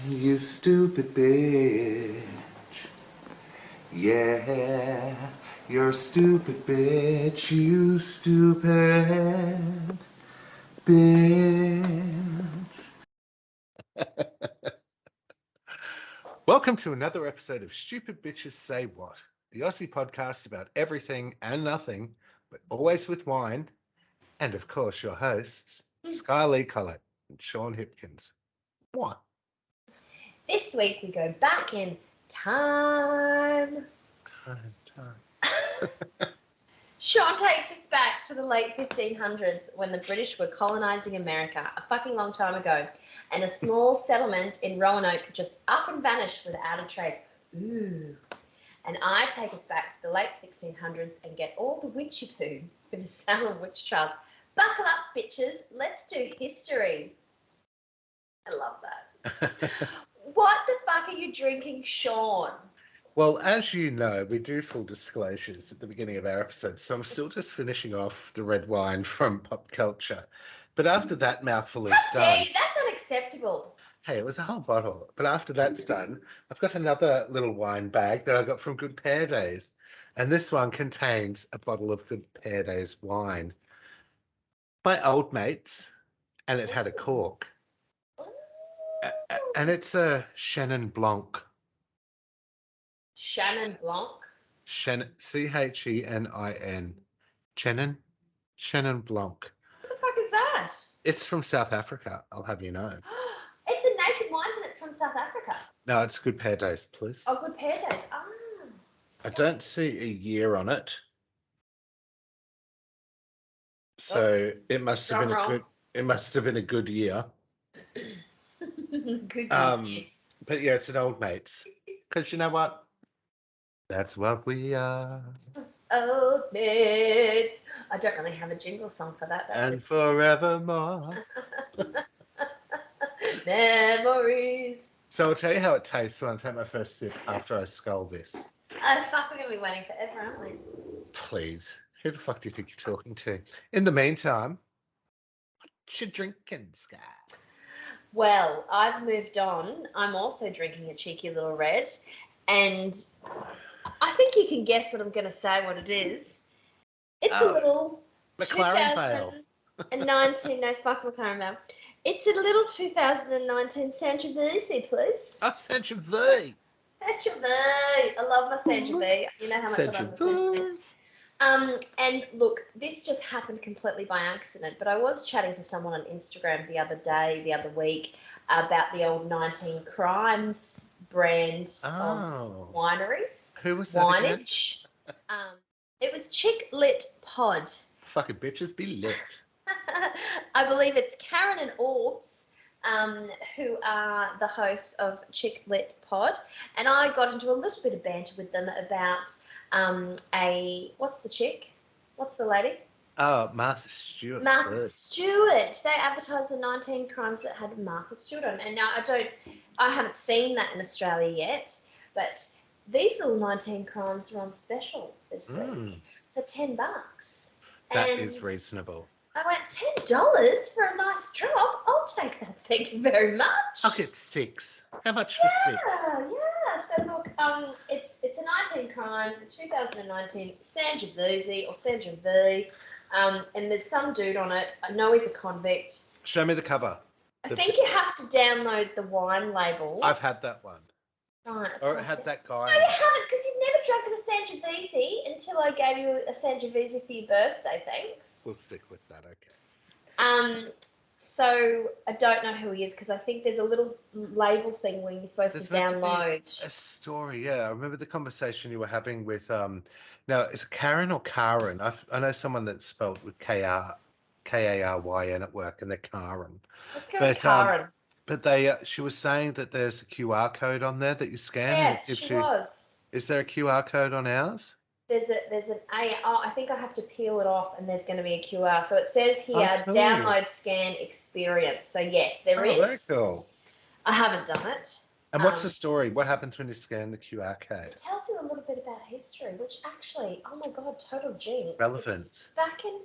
You stupid bitch. Yeah, you're a stupid bitch. You stupid bitch. Welcome to another episode of Stupid Bitches Say What, the Aussie podcast about everything and nothing, but always with wine. And of course, your hosts, Skye Collett and Sean Hipkins. What? This week we go back in time. Sean takes us back to the late 1500s when the British were colonising America a fucking long time ago, and a small settlement in Roanoke just up and vanished without a trace. Ooh. And I take us back to the late 1600s and get all the witchy poo with the Salem Witch Trials. Buckle up, bitches. Let's do history. I love that. What the fuck are you drinking, Sean? Well, as you know, we do full disclosures at the beginning of our episodes, so I'm still just finishing off the red wine from Pop Culture. But after that mouthful is done... That's unacceptable. Hey, it was a whole bottle. But after that's done, I've got another little wine bag that I got from Good Pear Days. And this one contains a bottle of Good Pear Days wine by old mates, and it had a cork. And it's a Chenin Blanc. Chenin Blanc? C-H-E-N-I-N. Chenin Blanc. What the fuck is that? It's from South Africa, I'll have you know. It's a Naked Wines and it's from South Africa. No, it's Good Pear Days, please. Oh, Good Pear Days. I don't see a year on it. So it must have been a good year. Good year. But yeah, it's an old mates. Because you know what? That's what we are. Old mates. I don't really have a jingle song for that. And forevermore. Memories. So I'll tell you how it tastes when I take my first sip after I scull this. Oh, fuck, we're going to be waiting forever, aren't we? Please. Who the fuck do you think you're talking to? In the meantime, what you drinking, Skye? Well, I've moved on. I'm also drinking a cheeky little red. And I think you can guess what I'm going to say, what it is. It's a little McLaren Vale. 2019, no, fuck McLaren Vale. It's a little 2019 Sangiovese, please. Oh, Sangiovese. Sangiovese. I love my Sangiovese. You know how much I love my Sangiovese. And look, this just happened completely by accident, but I was chatting to someone on Instagram the other week, about the old 19 Crimes brand of wineries. Who was that Wineage. It was Chick Lit Pod. Fucking bitches be lit. I believe it's Karen and Orbs, who are the hosts of Chick Lit Pod, and I got into a little bit of banter with them about what's the chick? What's the lady? Oh, Martha Stewart. Martha Stewart. They advertised the 19 Crimes that had Martha Stewart on, and now I haven't seen that in Australia yet, but these little 19 Crimes are on special this week for $10. That is reasonable. I went, $10 for a nice drop? I'll take that. Thank you very much. I'll get 6. How much for 6? Yeah. So look, it's a 19 Crimes, a 2019 Sangiovese or Sangiovese, and there's some dude on it. I know he's a convict. Show me the cover. I think you have to download the wine label. I've had that one. Right. Or it had that guy. No, you haven't, because you've never drunk a Sangiovese until I gave you a Sangiovese for your birthday. Thanks. We'll stick with that, okay. So I don't know who he is, because I think there's a little label thing where you're supposed to download. A story, yeah. I remember the conversation you were having with now is it Karen or Karen? I know someone that's spelled with K-A-R-Y-N at work, and they're Karen. Let's go with Karen. But she was saying that there's a QR code on there that you scan. Yes, she was. Is there a QR code on ours? There's I think I have to peel it off, and there's going to be a QR. So it says here, download, scan, experience. So yes, there is. Very cool. I haven't done it. And what's the story? What happens when you scan the QR code? It tells you a little bit about history, which actually, oh my God, total jinx. Relevant. It's back in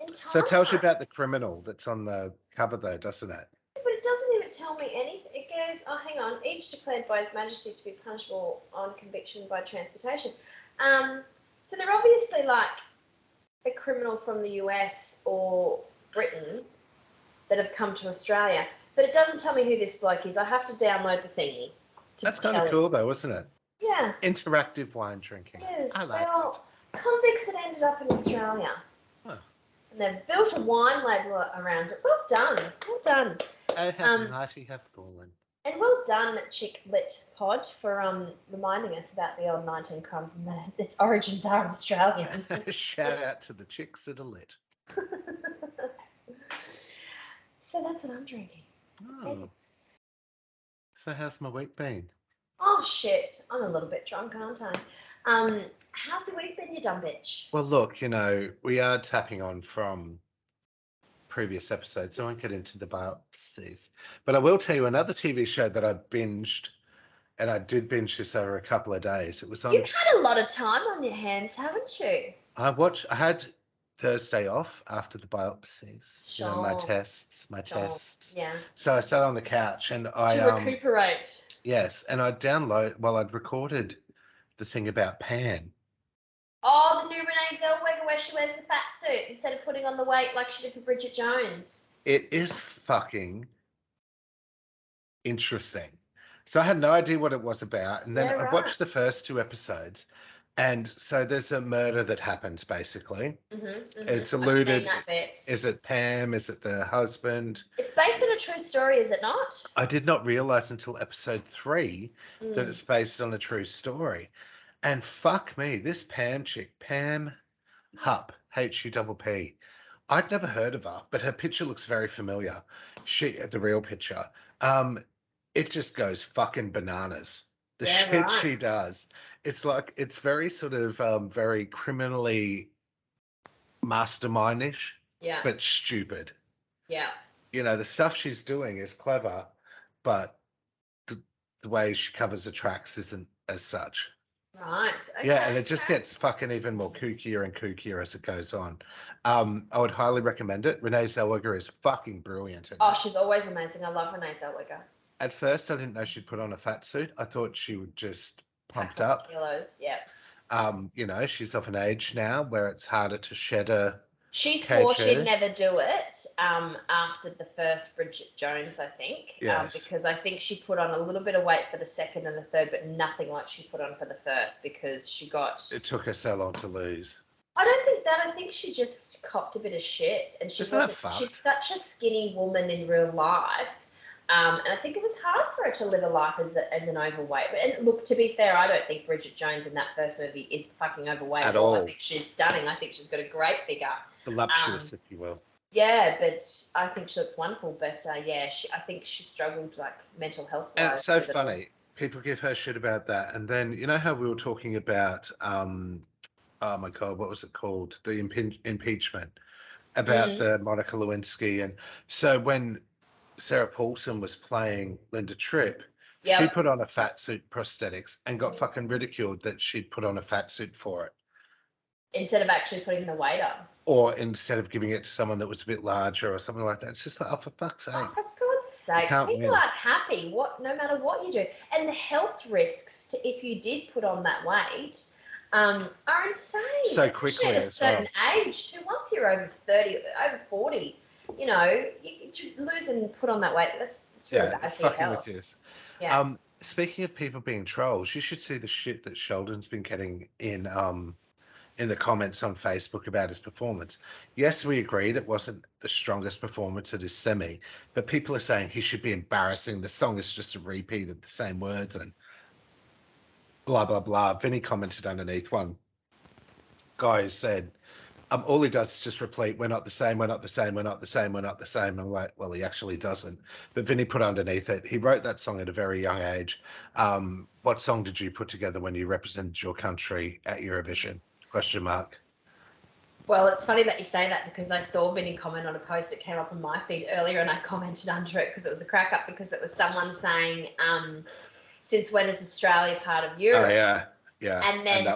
time. So it tells you about the criminal that's on the cover though, doesn't it? But it doesn't even, don't tell me anything. It goes, oh, hang on. Each declared by His Majesty to be punishable on conviction by transportation. So they're obviously like a criminal from the US or Britain that have come to Australia. But it doesn't tell me who this bloke is. I have to download the thingy. That's kind of cool, though, isn't it? Yeah. Interactive wine drinking. It is. I like Well, convicts that ended up in Australia. Huh. And they've built a wine label around it. Well done. Well done. Oh, how the mighty have fallen. And well done, Chick Lit Pod, for reminding us about the old 19 Crimes and that its origins are Australian. Shout out to the chicks that are lit. So that's what I'm drinking. Oh. So how's my week been? Oh, shit. I'm a little bit drunk, aren't I? How's the week been, you dumb bitch? Well, look, we are tapping on from previous episodes, so I won't get into the biopsies. But I will tell you another TV show that I binged, and I did binge this over a couple of days. It was on. You've had a lot of time on your hands, haven't you? I had Thursday off after the biopsies. Sure. My tests. Yeah. So I sat on the couch and I to recuperate. Yes, and I'd recorded the thing about Pam. Oh, the new Renee Zellweger where she wears the fat suit instead of putting on the weight like she did for Bridget Jones. It is fucking interesting. So I had no idea what it was about, and then I watched the first 2 episodes, and so there's a murder that happens basically. It's alluded. I've seen that bit. Is it Pam? Is it the husband? It's based on a true story, is it not? I did not realize until episode 3 that it's based on a true story. And fuck me, this Pam chick, Pam Hupp, Hupp. I'd never heard of her, but her picture looks very familiar. The real picture. It just goes fucking bananas. The shit she does. It's like, it's very sort of very criminally mastermindish, but stupid. Yeah. The stuff she's doing is clever, but the way she covers the tracks isn't as such. Right. Okay. Yeah, and it just gets fucking even more kookier and kookier as it goes on. I would highly recommend it. Renee Zellweger is fucking brilliant. She's always amazing. I love Renee Zellweger. At first, I didn't know she'd put on a fat suit. I thought she would just pumped up. Kilos, yeah. She's of an age now where it's harder to shed a. She swore she'd never do it after the first Bridget Jones, I think. Yes. Because I think she put on a little bit of weight for the second and the third, but nothing like she put on for the first because she got... It took her so long to lose. I don't think that. I think she just copped a bit of shit. And she's such a skinny woman in real life. And I think it was hard for her to live a life as an overweight. And look, to be fair, I don't think Bridget Jones in that first movie is fucking overweight at all. I think she's stunning. I think she's got a great figure. Voluptuous, if you will. Yeah, but I think she looks wonderful. But I think she struggled like mental health. And it's so funny. People give her shit about that. And then, you know how we were talking about, oh my God, what was it called? The impeachment about the Monica Lewinsky. And so when Sarah Paulson was playing Linda Tripp, she put on a fat suit prosthetics and got fucking ridiculed that she'd put on a fat suit for it. Instead of actually putting the weight on. Or instead of giving it to someone that was a bit larger or something like that. It's just like, oh, for fuck's sake. Oh, for God's sake. People aren't happy no matter what you do. And the health risks if you did put on that weight are insane. So quickly at a certain age too. Once you're over 30, over 40, you to lose and put on that weight, it's really bad for your health. Ridiculous. Yeah. Speaking of people being trolls, you should see the shit that Sheldon's been getting in the comments on Facebook about his performance. Yes, we agreed it wasn't the strongest performance at his semi, but people are saying he should be embarrassing. The song is just a repeat of the same words and blah, blah, blah. Vinny commented underneath one guy who said, all he does is just repeat, we're not the same, we're not the same, we're not the same, we're not the same. I'm like, well, he actually doesn't. But Vinny put underneath it, he wrote that song at a very young age. What song did you put together when you represented your country at Eurovision? ? Well, it's funny that you say that because I saw Vinny comment on a post that came up on my feed earlier and I commented under it because it was a crack up because it was someone saying, since when is Australia part of Europe? Oh, yeah. And then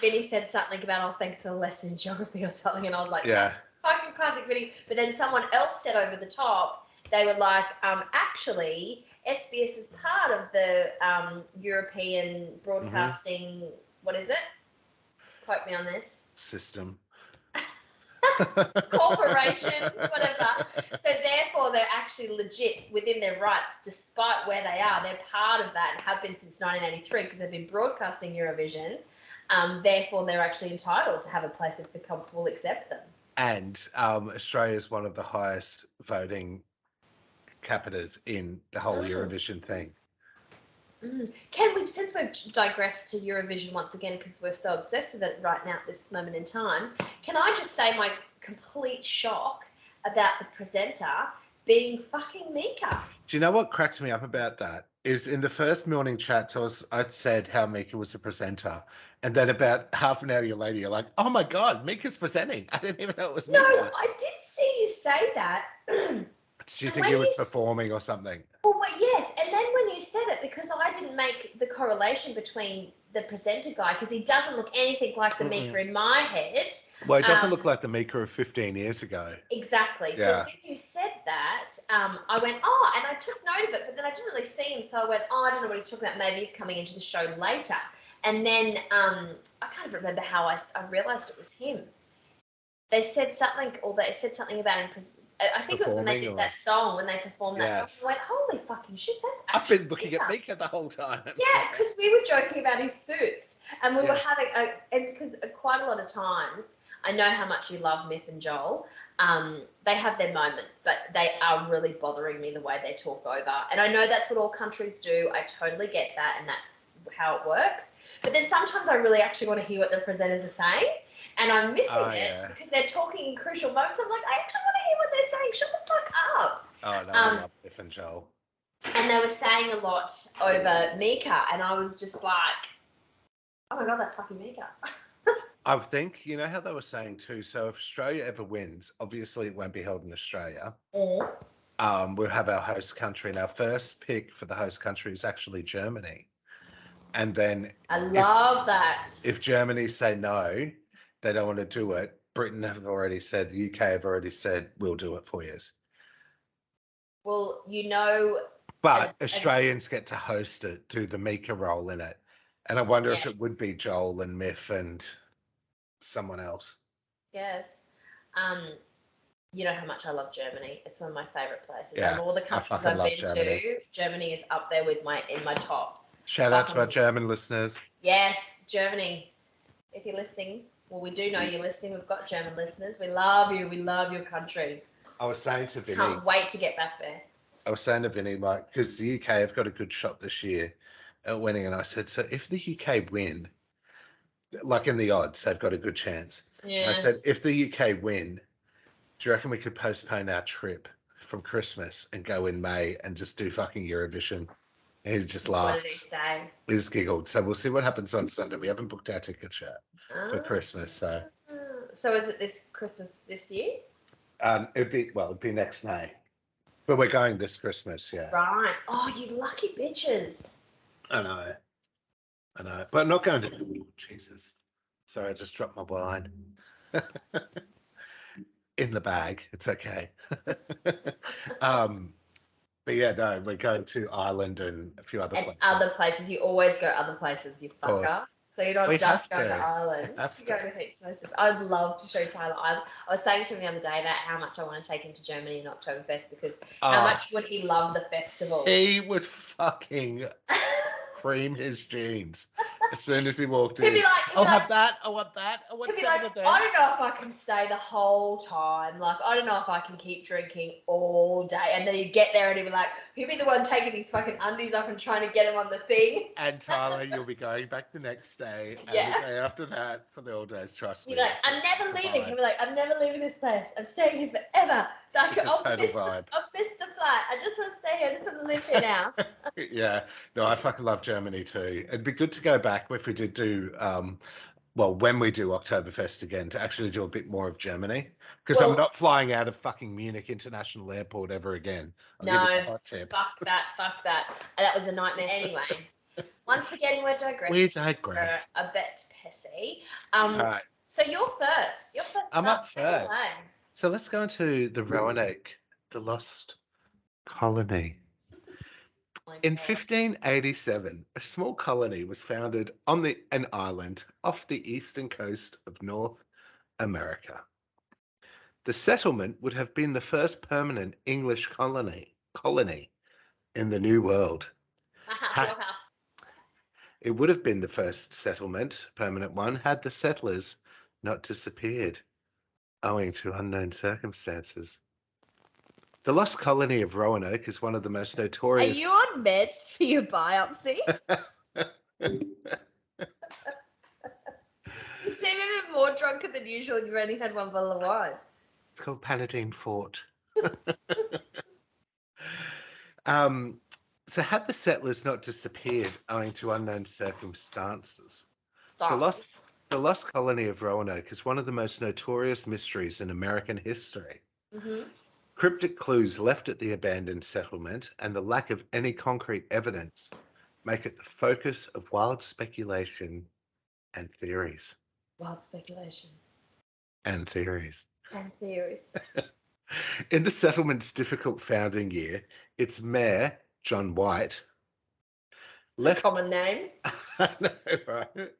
Vinny said something about, thanks for the lesson in geography or something. And I was like, fucking classic Vinny. But then someone else said over the top, they were like, actually, SBS is part of the European broadcasting, what is it? Quote me on this. System. Corporation, whatever. So therefore, they're actually legit within their rights, despite where they are. They're part of that and have been since 1983 because they've been broadcasting Eurovision. Therefore, they're actually entitled to have a place if the comp will accept them. And Australia is one of the highest voting capitals in the whole Eurovision thing. Can we, since we've digressed to Eurovision once again because we're so obsessed with it right now at this moment in time, can I just say my complete shock about the presenter being fucking Mika? Do you know what cracked me up about that? Is in the first morning chats, I'd said how Mika was a presenter, and then about half an hour later, you're like, "Oh my god, Mika's presenting! I didn't even know it was Mika." No, I did see you say that. Do you think he was performing or something? Well, yes, and then when you said it, because I didn't make the correlation between the presenter guy, because he doesn't look anything like the Mika in my head. Well, it doesn't look like the Mika of 15 years ago. Exactly. Yeah. So when you said that, I went, oh, and I took note of it, but then I didn't really see him, so I went, oh, I don't know what he's talking about. Maybe he's coming into the show later. And then I can't remember how I realised it was him. They said something, about him. I think it was when they did that song, when they performed that song. I went, holy fucking shit, that's actually I've been looking at Mika the whole time. Yeah, because we were joking about his suits, and we were having and because quite a lot of times, I know how much you love Myth and Joel. They have their moments, but they are really bothering me the way they talk over. And I know that's what all countries do. I totally get that, and that's how it works. But there's sometimes I really actually want to hear what the presenters are saying. And I'm missing it because they're talking in crucial moments. I'm like, I actually want to hear what they're saying. Shut the fuck up. Oh, no, I love Myth and Joel. And they were saying a lot over Mika, and I was just like, oh my God, that's fucking Mika. I think, you know how they were saying too, so if Australia ever wins, obviously it won't be held in Australia. We'll have our host country, and our first pick for the host country is actually Germany. And then I love that. If Germany say no, they don't want to do it, Britain have already said, the UK have already said, we'll do it for you. Well, you know... But Australians get to host it, do the Mika role in it. And I wonder if it would be Joel and Myth and someone else. Yes. You know how much I love Germany. It's one of my favourite places. Yeah, Of all the countries I've been to, Germany is up there with in my top. Shout out to our German listeners. Yes, Germany. If you're listening, well, we do know you're listening. We've got German listeners. We love you. We love your country. I was saying to Vinny. Can't wait to get back there. I was saying to Vinny, like, because the UK have got a good shot this year at winning, and I said, so if the UK win, like in the odds, they've got a good chance. Yeah. I said, if the UK win, do you reckon we could postpone our trip from Christmas and go in May and just do fucking Eurovision? And he just laughed. What did he say? He just giggled. So we'll see what happens on Sunday. We haven't booked our tickets yet for Christmas. So is it this Christmas this year? It'd be next May. But we're going this Christmas, yeah. Right. Oh, you lucky bitches. I know. But I'm not going to... Oh, Jesus. Sorry, I just dropped my wine. In the bag. It's okay. But yeah, no, we're going to Ireland and a few other places. Other places. You always go other places, you fucker. So you're not just going to Ireland. You're going to heaps of places. I'd love to show Tyler Ireland. I was saying to him the other day about how much I want to take him to Germany in Oktoberfest because how much would he love the festival? He would fucking cream his jeans as soon as he walked in. He'd be like, I'll have that. I want that. I want he'd be some like, of that. I don't know if I can stay the whole time. Like, I don't know if I can keep drinking all day. And then he'd get there and he'd be the one taking his fucking undies off and trying to get him on the thing. And Tyler, you'll be going back the next day and the day after that for the all days, trust me. He'd be like, I'm never leaving. He'd be like, I'm never leaving this place. I'm staying here forever. Like, It's a total vibe. I've missed the flight. I just want to stay here. I just want to live here now. Yeah. No, I fucking love Germany too. It'd be good to go back if we did do, when we do Oktoberfest again, to actually do a bit more of Germany. Because I'm not flying out of fucking Munich International Airport ever again. I'll give you a hot tip. Fuck that. That was a nightmare. Anyway, once again, we're digressing. We digress. A bit pissy. Right. So you're first. I'm up first. So let's go into the Roanoke, the Lost Colony. Oh my In God. 1587, a small colony was founded on an island off the eastern coast of North America. The settlement would have been the first permanent English colony in the New World. Ha- Wow. It would have been the first permanent one, had the settlers not disappeared, owing to unknown circumstances. The Lost Colony of Roanoke is one of the most Are notorious. you on meds for your biopsy? You seem a bit more drunker than usual. You've only had one bottle of wine. It's called Panadine Fort. So had the settlers not disappeared owing to unknown circumstances, Stop. the Lost Colony of Roanoke is one of the most notorious mysteries in American history. Mm-hmm. Cryptic clues left at the abandoned settlement and the lack of any concrete evidence make it the focus of wild speculation and theories. Wild speculation. And theories. And theories. In the settlement's difficult founding year, its mayor, John White, left. Common name. I know, right?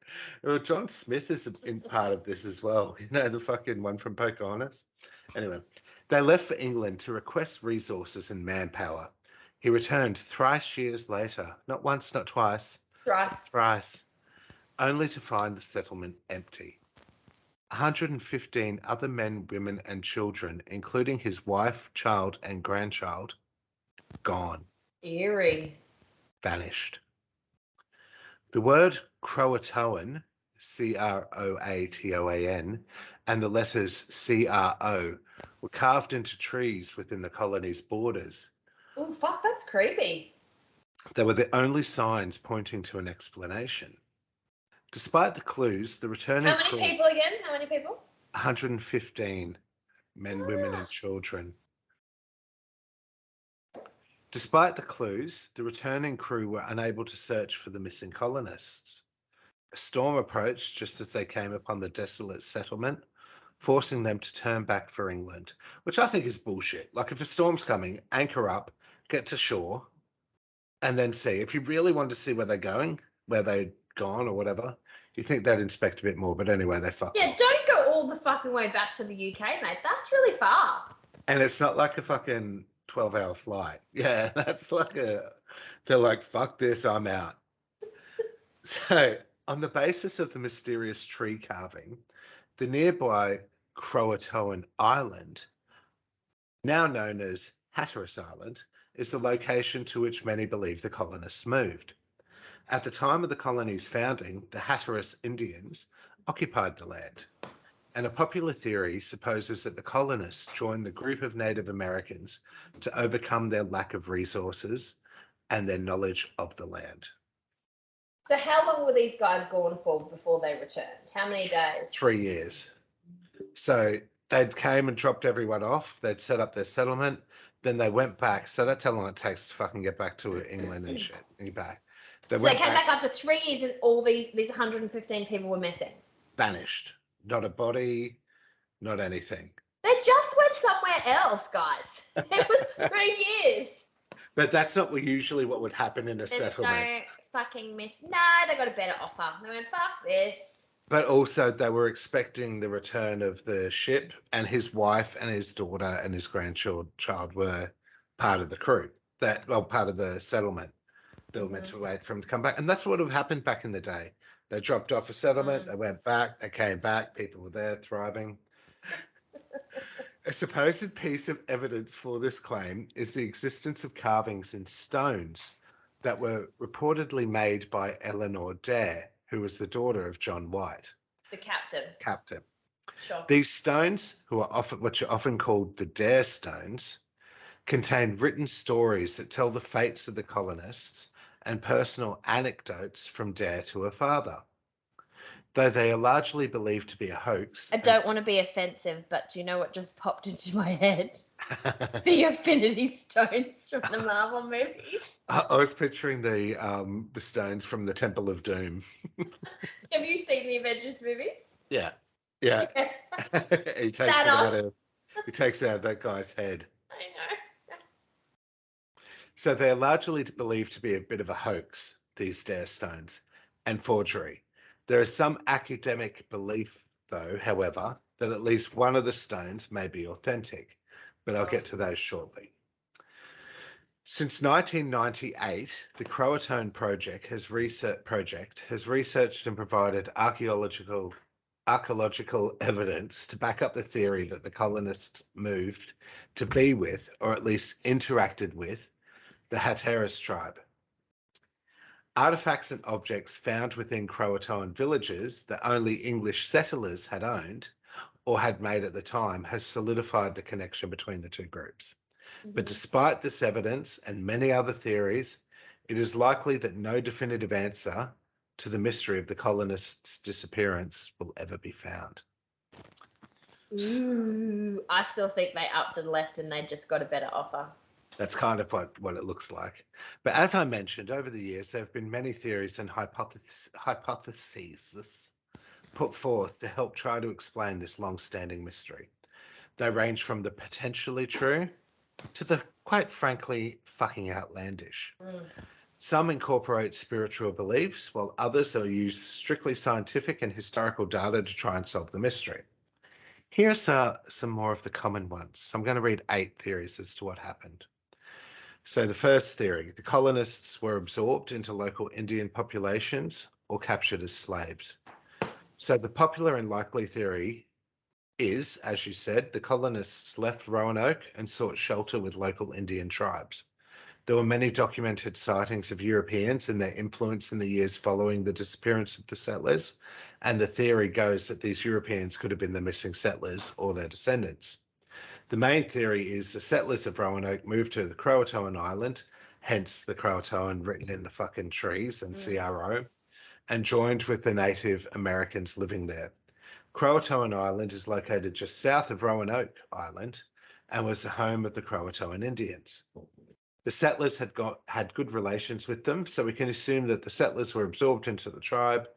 Well, John Smith is in part of this as well. You know, the fucking one from Pocahontas. Anyway, they left for England to request resources and manpower. He returned thrice years later, not once, not twice, thrice, only to find the settlement empty. 115 other men, women, and children, including his wife, child, and grandchild, gone. Eerie. Vanished. The word Croatoan, Croatoan, and the letters CRO were carved into trees within the colony's borders. Oh, fuck, that's creepy. They were the only signs pointing to an explanation. Despite the clues, the returning How many crew, people again? How many people? 115 men, women, and children. Despite the clues, the returning crew were unable to search for the missing colonists. A storm approached just as they came upon the desolate settlement, forcing them to turn back for England, which I think is bullshit. Like, if a storm's coming, anchor up, get to shore, and then see. If you really wanted to see where they're going, where they'd gone or whatever, you think they'd inspect a bit more. But anyway, they fucked Yeah, off. don't go all the fucking way back to the UK, mate. That's really far. And it's not like a fucking 12-hour flight. Yeah, that's like they're like, fuck this, I'm out. So, on the basis of the mysterious tree carving, the nearby Croatoan Island, now known as Hatteras Island, is the location to which many believe the colonists moved. At the time of the colony's founding, the Hatteras Indians occupied the land, and a popular theory supposes that the colonists joined the group of Native Americans to overcome their lack of resources and their knowledge of the land. So how long were these guys gone for before they returned? How many days? 3 years. So they'd came and dropped everyone off. They'd set up their settlement. Then they went back. So that's how long it takes to fucking get back to England and shit. And you're back. So they came back after 3 years and all these 115 people were missing. Vanished. Not a body, not anything. They just went somewhere else, guys. It was 3 years. But that's not usually what would happen in a There's settlement. no fucking miss. No, they got a better offer. They went, fuck this. But also they were expecting the return of the ship, and his wife and his daughter and his grandchild were part of the crew, part of the settlement. They were meant to wait for him to come back. And that's what would have happened back in the day. They dropped off a settlement, they went back, they came back, people were there thriving. A supposed piece of evidence for this claim is the existence of carvings in stones that were reportedly made by Eleanor Dare, who was the daughter of John White. The captain. Sure. These stones, which are often called the Dare stones, contain written stories that tell the fates of the colonists and personal anecdotes from Dare to her father. Though they are largely believed to be a hoax. I don't want to be offensive, but do you know what just popped into my head? The Infinity Stones from the Marvel movies. I was picturing the stones from the Temple of Doom. Have you seen the Avengers movies? Yeah. He takes it out of that guy's head. I know. So they're largely believed to be a bit of a hoax, these dare stones, and forgery. There is some academic belief, though, however, that at least one of the stones may be authentic, but I'll get to those shortly. Since 1998, the Croatoan project has researched and provided archaeological evidence to back up the theory that the colonists moved to be with, or at least interacted with, the Hatteras tribe. Artifacts and objects found within Croatoan villages that only English settlers had owned or had made at the time has solidified the connection between the two groups. But despite this evidence and many other theories, it is likely that no definitive answer to the mystery of the colonists' disappearance will ever be found. Ooh, I still think they upped and left and they just got a better offer. That's kind of what it looks like. But as I mentioned, over the years, there have been many theories and hypotheses put forth to help try to explain this long-standing mystery. They range from the potentially true to the, quite frankly, fucking outlandish. Some incorporate spiritual beliefs, while others are used strictly scientific and historical data to try and solve the mystery. Here's some more of the common ones. So I'm going to read 8 theories as to what happened. So the first theory, the colonists were absorbed into local Indian populations or captured as slaves. So the popular and likely theory is, as you said, the colonists left Roanoke and sought shelter with local Indian tribes. There were many documented sightings of Europeans and their influence in the years following the disappearance of the settlers, and the theory goes that these Europeans could have been the missing settlers or their descendants. The main theory is the settlers of Roanoke moved to the Croatoan island, hence the Croatoan written in the fucking trees and CRO, and joined with the Native Americans living there. Croatoan Island is located just south of Roanoke Island and was the home of the Croatoan Indians. The settlers had good relations with them, so we can assume that the settlers were absorbed into the tribe.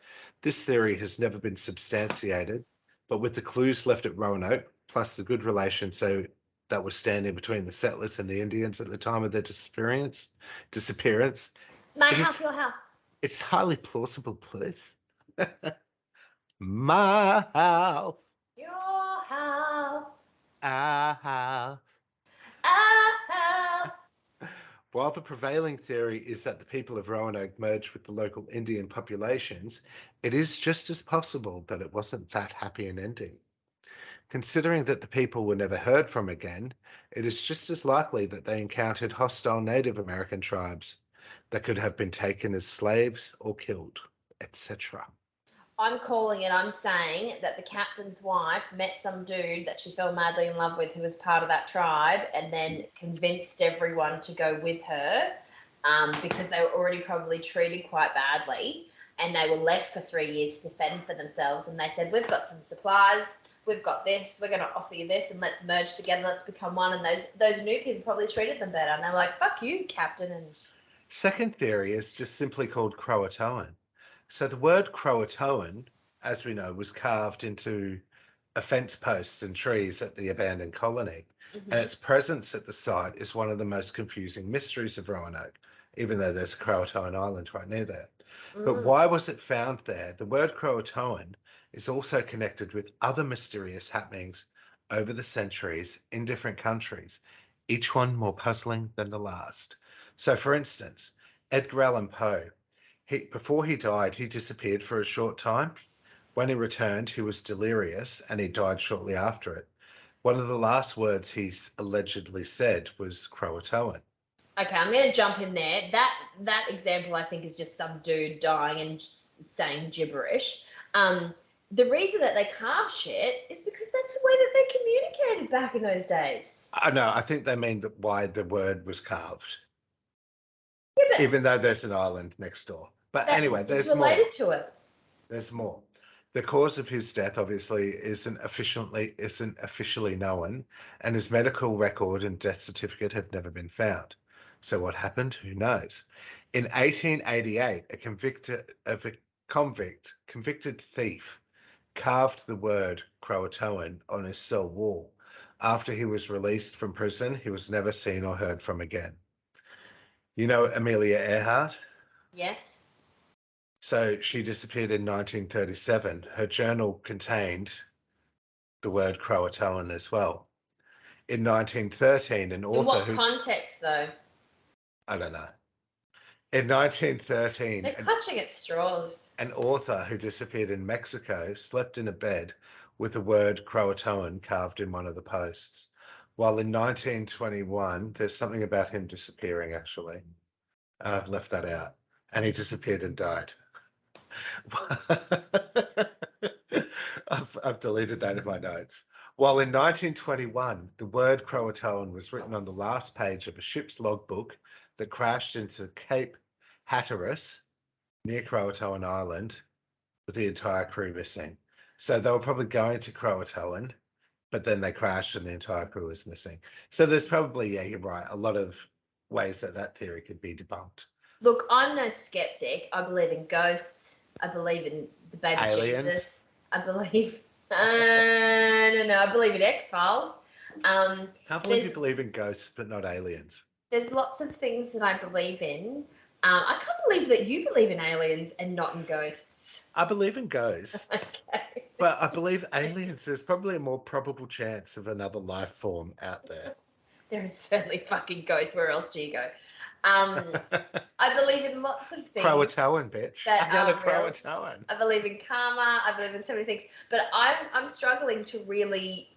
This theory has never been substantiated, but with the clues left at Roanoke, plus the good relations that was standing between the settlers and the Indians at the time of their disappearance. My house, your house. It's highly plausible, please. My house. Your house. Our house. Our house. While the prevailing theory is that the people of Roanoke merged with the local Indian populations, it is just as possible that it wasn't that happy an ending. Considering that the people were never heard from again, it is just as likely that they encountered hostile Native American tribes that could have been taken as slaves or killed, etc. I'm calling it. I'm saying that the captain's wife met some dude that she fell madly in love with who was part of that tribe and then convinced everyone to go with her because they were already probably treated quite badly, and they were left for 3 years to fend for themselves, and they said, we've got some supplies, we've got this, we're going to offer you this, and let's merge together, let's become one. And those new people probably treated them better, and they were like, fuck you, captain. And second theory is just simply called Croatoan. So the word Croatoan, as we know, was carved into a fence posts and trees at the abandoned colony, and its presence at the site is one of the most confusing mysteries of Roanoke, even though there's a Croatoan island right near there. But why was it found there? The word Croatoan is also connected with other mysterious happenings over the centuries in different countries, each one more puzzling than the last. So, for instance, Edgar Allan Poe, before he died, he disappeared for a short time. When he returned, he was delirious and he died shortly after it. One of the last words he allegedly said was Croatoan. Okay, I'm going to jump in there. That example, I think, is just some dude dying and just saying gibberish. The reason that they carve shit is because that's the way that they communicated back in those days. No, I think they mean that why the word was carved. Yeah, but even though there's an island next door. But anyway, there's related more. to it. There's more. The cause of his death obviously isn't officially known, and his medical record and death certificate have never been found. So what happened? Who knows? In 1888, a convicted thief carved the word Croatoan on his cell wall. After he was released from prison, he was never seen or heard from again. You know Amelia Earhart? Yes. So she disappeared in 1937. Her journal contained the word Croatoan as well. In 1913, an In author what who, context, though? I don't know. In 1913, They're clutching at straws. an author who disappeared in Mexico slept in a bed with the word Croatoan carved in one of the posts. While in 1921, there's something about him disappearing, actually. I've left that out. And he disappeared and died. I've deleted that in my notes. While in 1921, the word Croatoan was written on the last page of a ship's logbook that crashed into Cape Hatteras near Croatoan Island with the entire crew missing. So they were probably going to Croatoan, but then they crashed and the entire crew was missing. So there's probably, yeah, you're right, a lot of ways that that theory could be debunked. Look, I'm no skeptic. I believe in ghosts. I believe in the baby Aliens? Jesus. I believe. I don't know. I believe in X-Files. Can't believe you There's- believe in ghosts, but not aliens. There's lots of things that I believe in. I can't believe that you believe in aliens and not in ghosts. I believe in ghosts, Okay. but I believe aliens. There's probably a more probable chance of another life form out there. There is certainly fucking ghosts. Where else do you go? I believe in lots of things. Croatoan, bitch. that I got a are real. Croatoan. I believe in karma. I believe in so many things, but I'm struggling to really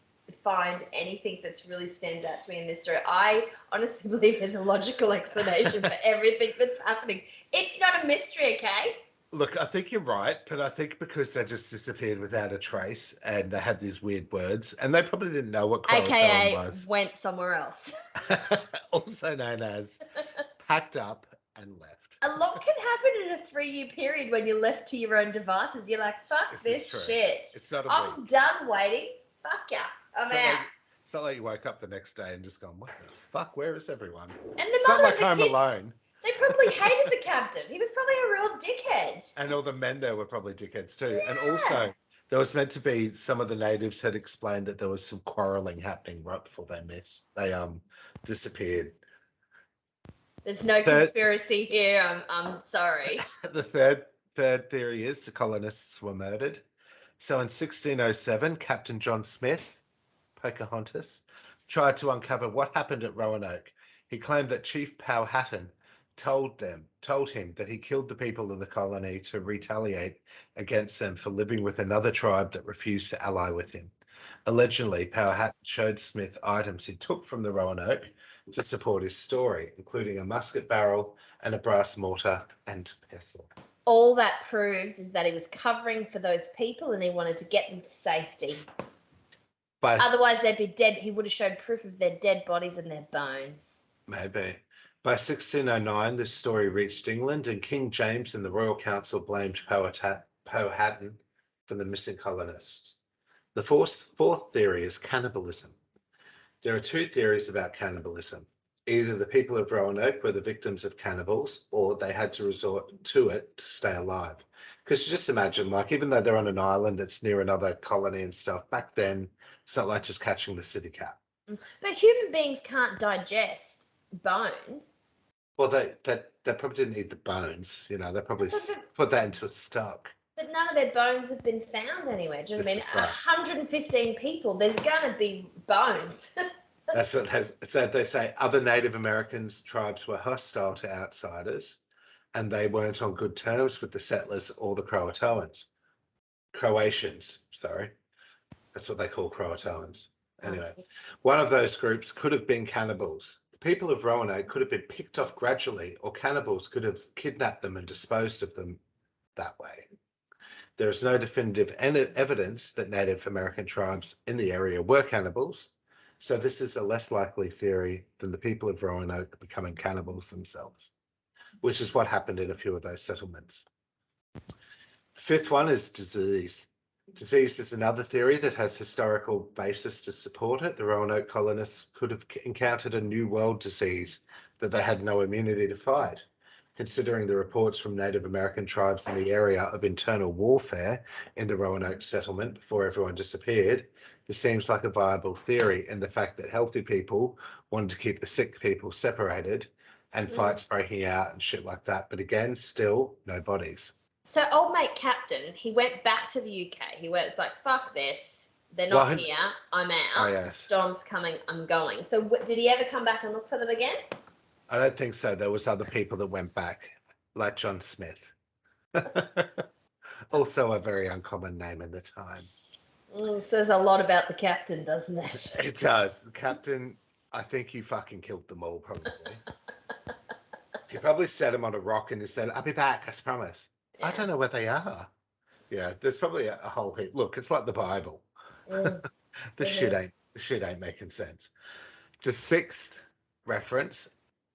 find anything that's really stands out to me in this story. I honestly believe there's a logical explanation for everything that's happening. It's not a mystery, okay? Look, I think you're right, but I think because they just disappeared without a trace and they had these weird words, and they probably didn't know what Croatoan AKA was. went somewhere else. Also known as packed up and left. A lot can happen in a 3-year period when you're left to your own devices. You're like, fuck This is this true. shit. It's not a I'm week. done waiting. Fuck ya. I'm It's not out. like- It's not like you woke up the next day and just gone, what the fuck? Where is everyone? And the It's not mother like and the Home kids, Alone. they probably hated the captain. He was probably a real dickhead. And all the men there were probably dickheads too. And Yeah. also, there was meant to be some of the natives had explained that there was some quarreling happening right before they disappeared. There's no conspiracy here. I'm sorry. The third theory is the colonists were murdered. So in 1607, Captain John Smith, Pocahontas, tried to uncover what happened at Roanoke. He claimed that Chief Powhatan told him that he killed the people of the colony to retaliate against them for living with another tribe that refused to ally with him. Allegedly, Powhatan showed Smith items he took from the Roanoke to support his story, including a musket barrel and a brass mortar and pestle. All that proves is that he was covering for those people and he wanted to get them to safety. By, Otherwise, they'd be dead. He would have showed proof of their dead bodies and their bones. Maybe. By 1609, this story reached England, and King James and the Royal Council blamed Powhatan for the missing colonists. The fourth theory is cannibalism. There are two theories about cannibalism. Either the people of Roanoke were the victims of cannibals, or they had to resort to it to stay alive. Because just imagine, like, even though they're on an island that's near another colony and stuff, back then, it's not like just catching the city cat. But human beings can't digest bone. Well, they probably didn't eat the bones, you know, they probably put that into a stock. But none of their bones have been found anywhere. Do you know what I mean? This is right. 115 people, there's going to be bones. That's what so they say. Other Native Americans tribes were hostile to outsiders, and they weren't on good terms with the settlers or the Croatians. Sorry, that's what they call Croatoans. Anyway, one of those groups could have been cannibals. The people of Roanoke could have been picked off gradually, or cannibals could have kidnapped them and disposed of them that way. There is no definitive evidence that Native American tribes in the area were cannibals. So this is a less likely theory than the people of Roanoke becoming cannibals themselves, which is what happened in a few of those settlements. The fifth one is disease. Disease is another theory that has historical basis to support it. The Roanoke colonists could have encountered a new world disease that they had no immunity to fight. Considering the reports from Native American tribes in the area of internal warfare in the Roanoke settlement before everyone disappeared, this seems like a viable theory, and the fact that healthy people wanted to keep the sick people separated and fights breaking out and shit like that. But again, still no bodies. So old mate Captain, he went back to the UK. He went, it's like, fuck this. They're not Well, here. I'm out. Oh, yes. Storm's coming. I'm going. So did he ever come back and look for them again? I don't think so. There was other people that went back, like John Smith. Also a very uncommon name in the time. Says a lot about the captain, doesn't it? It does. The captain, I think he fucking killed them all, probably. He probably set them on a rock and he said, I'll be back, I promise. Yeah. I don't know where they are. Yeah, there's probably a whole heap. Look, it's like the Bible. This shit ain't making sense. The sixth reference,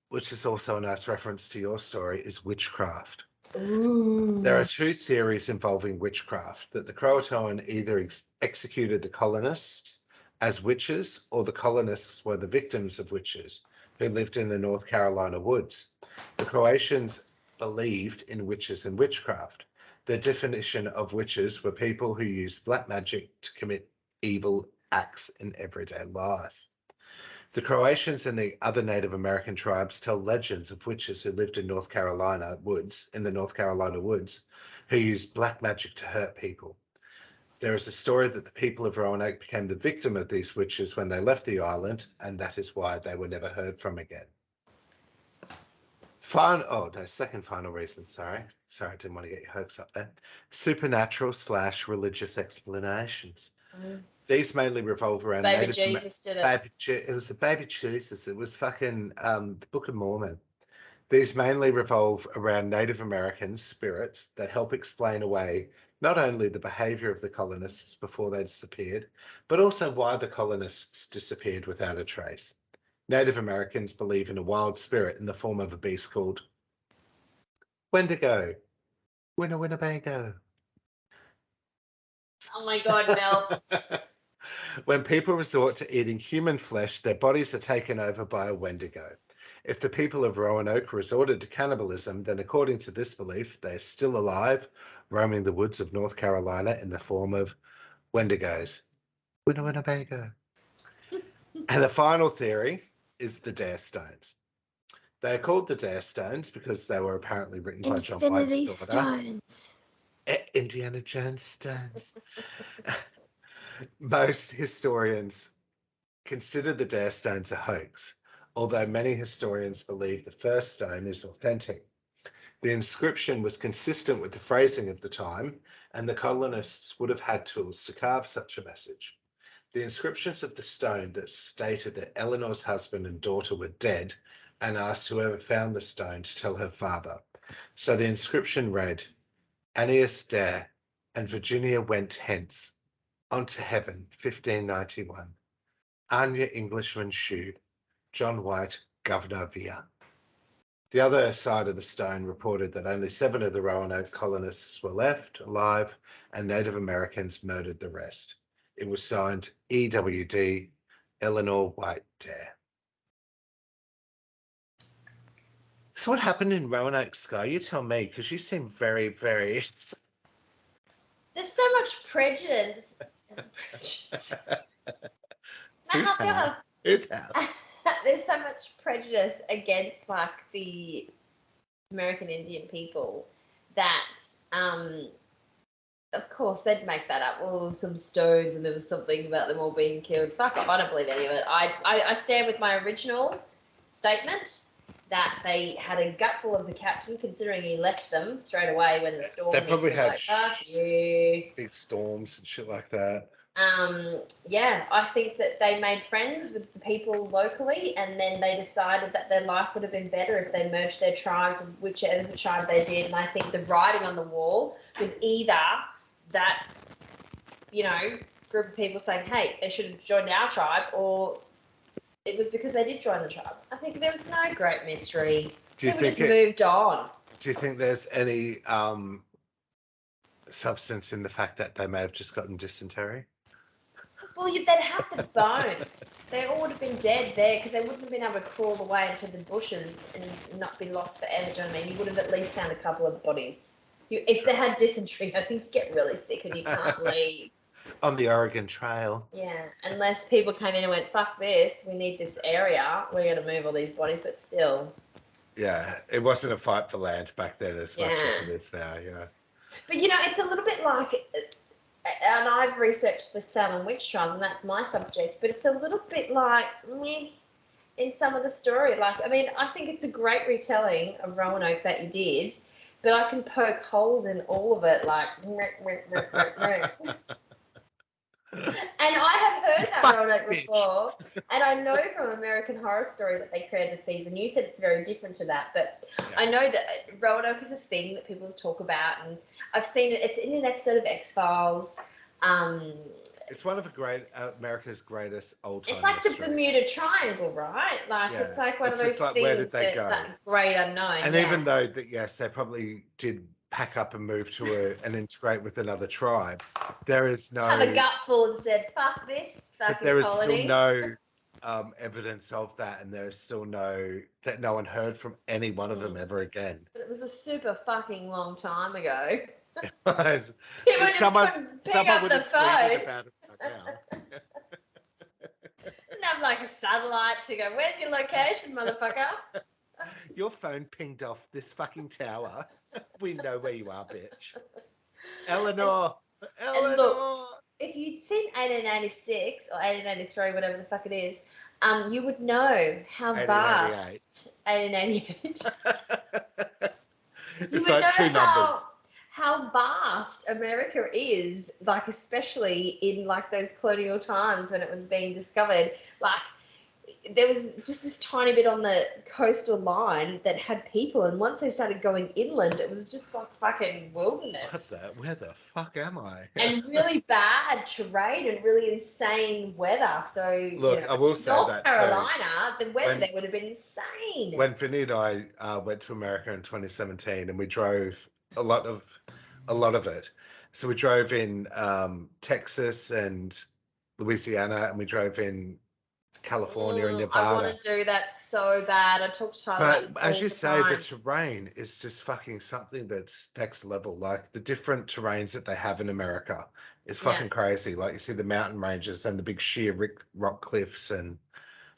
which is also a nice reference to your story, is witchcraft. Ooh. There are two theories involving witchcraft, that the Croatoan either executed the colonists as witches, or the colonists were the victims of witches who lived in the North Carolina woods. The Croatians believed in witches and witchcraft. Their definition of witches were people who used black magic to commit evil acts in everyday life. The Croatians and the other Native American tribes tell legends of witches who lived in the North Carolina woods, who used black magic to hurt people. There is a story that the people of Roanoke became the victim of these witches when they left the island, and that is why they were never heard from again. Second final reason, sorry, I didn't want to get your hopes up there. Supernatural/religious explanations. These mainly revolve around Baby Jesus did it. It was the baby Jesus. It was fucking the Book of Mormon. These mainly revolve around Native American spirits that help explain away not only the behavior of the colonists before they disappeared, but also why the colonists disappeared without a trace. Native Americans believe in a wild spirit in the form of a beast called Wendigo. Winnebago. Oh my God, Melps. When people resort to eating human flesh, their bodies are taken over by a Wendigo. If the people of Roanoke resorted to cannibalism, then according to this belief, they are still alive, roaming the woods of North Carolina in the form of Wendigos. Winnebago. And the final theory is the Dare Stones. They are called the Dare Stones because they were apparently written by John White's daughter. Stones. Indiana Jones stones. Most historians consider the Dare Stones a hoax, although many historians believe the first stone is authentic. The inscription was consistent with the phrasing of the time, and the colonists would have had tools to carve such a message. The inscriptions of the stone that stated that Eleanor's husband and daughter were dead and asked whoever found the stone to tell her father. So the inscription read, Annius Dare and Virginia went hence, unto heaven, 1591. Anya Englishman shoe, John White, Governor Vere. The other side of the stone reported that only 7 of the Roanoke colonists were left alive and Native Americans murdered the rest. It was signed EWD, Eleanor White Dare. So what happened in Roanoke, Skye? You tell me, because you seem very, very... There's so much prejudice. There's so much prejudice against like the American Indian people that of course they'd make that up. Well, some stones and there was something about them all being killed. Fuck off, I don't believe any of it. I stand with my original statement that they had a gutful of the captain, considering he left them straight away when the storm hit. They probably had like, fuck you. Big storms and shit like that. Yeah, I think that they made friends with the people locally, and then they decided that their life would have been better if they merged their tribes, whichever tribe they did. And I think the writing on the wall was either that, you know, group of people saying, hey, they should have joined our tribe, or it was because they did join the tribe. I think there was no great mystery. People just moved on. Do you think there's any substance in the fact that they may have just gotten dysentery? Well, they'd have the bones. They all would have been dead there because they wouldn't have been able to crawl away into the bushes and not be lost forever. Do you know what I mean? You would have at least found a couple of bodies. If they had dysentery, I think you get really sick and you can't leave. On the Oregon Trail. Yeah, unless people came in and went, fuck this, we need this area, we're going to move all these bodies, but still. Yeah, it wasn't a fight for land back then as much as Yeah. it is now. Yeah. But you know, it's a little bit like, and I've researched the Salem Witch Trials, and that's my subject. But it's a little bit like me in some of the story. Like, I mean, I think it's a great retelling of Roanoke that you did, but I can poke holes in all of it, like. And I have heard that Roanoke before, and I know from American Horror Story that they created a season. You said it's very different to that, but Yeah. I know that Roanoke is a thing that people talk about, and I've seen it. It's in an episode of X-Files. It's one of America's greatest old-time It's like the mysteries. Bermuda Triangle, right? Like, Yeah. it's like one It's of those just like, things where did they that's go? that great unknown. And yeah. even though that, yes, they probably did pack up and move to and integrate with another tribe, there is no. Have a gutful and said, "Fuck this fucking But there is colony." still no evidence of that, and there is still no one heard from any one of them ever again. But it was a super fucking long time ago. Someone People just couldn't pick up would the have tweeted phone. about it by now. Didn't have like a satellite to go, "Where's your location, motherfucker?" Your phone pinged off this fucking tower. We know where you are, bitch. Eleanor. And look, if you'd seen 1886 or 1883, whatever the fuck it is, you would know how 1888. vast 1888. It's like two numbers. How vast America is, like especially in like those colonial times when it was being discovered. Like there was just this tiny bit on the coastal line that had people, and once they started going inland, it was just like fucking wilderness. Where the fuck am I? And really bad terrain and really insane weather. So look, I will say North that Carolina, the weather there would have been insane. When Vinny and I went to America in 2017, and we drove a lot of it. So we drove in Texas and Louisiana, and we drove in California and Nevada. I want to do that so bad. I talk to Tyler about this But as all you the say, time. the terrain is just fucking something that's next level. Like the different terrains that they have in America is fucking crazy. Like you see the mountain ranges and the big sheer rock cliffs and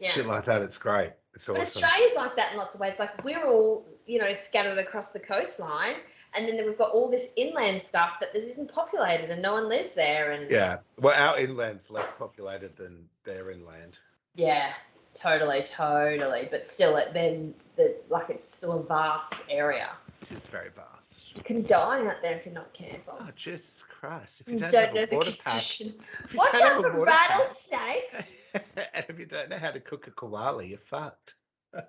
shit like that. It's great. It's awesome. But Australia's like that in lots of ways. Like we're all, scattered across the coastline, and then we've got all this inland stuff that isn't populated and no one lives there. And yeah, well, our inland's less populated than their inland. Yeah, totally. But still, it's still a vast area. It is very vast. You can die out there if you're not careful. Oh, Jesus Christ. If you don't know have a the water conditions. pack. Watch out for rattlesnakes. And if you don't know how to cook a koala, you're fucked. I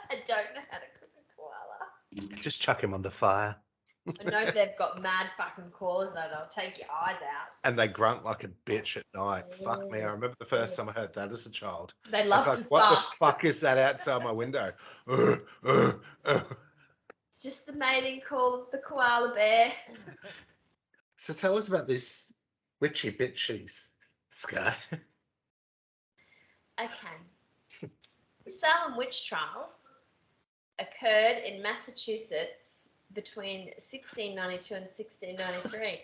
don't know how to cook a koala. Just chuck him on the fire. I know they've got mad fucking claws though. They'll take your eyes out. And they grunt like a bitch at night. Fuck me. I remember the first time I heard that as a child. They love I was to like, what fuck. the fuck is that outside my window? It's just the mating call of the koala bear. So tell us about this witchy bitchies, Skye. Okay. The Salem Witch Trials occurred in Massachusetts between 1692 and 1693.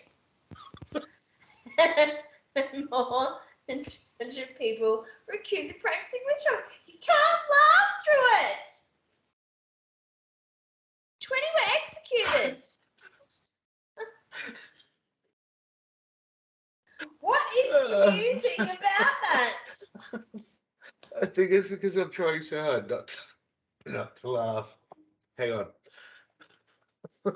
More than 200 people were accused of practicing witchcraft. You can't laugh through it. 20 were executed. What is amusing about that? I think it's because I'm trying so hard not to laugh. Hang on. You're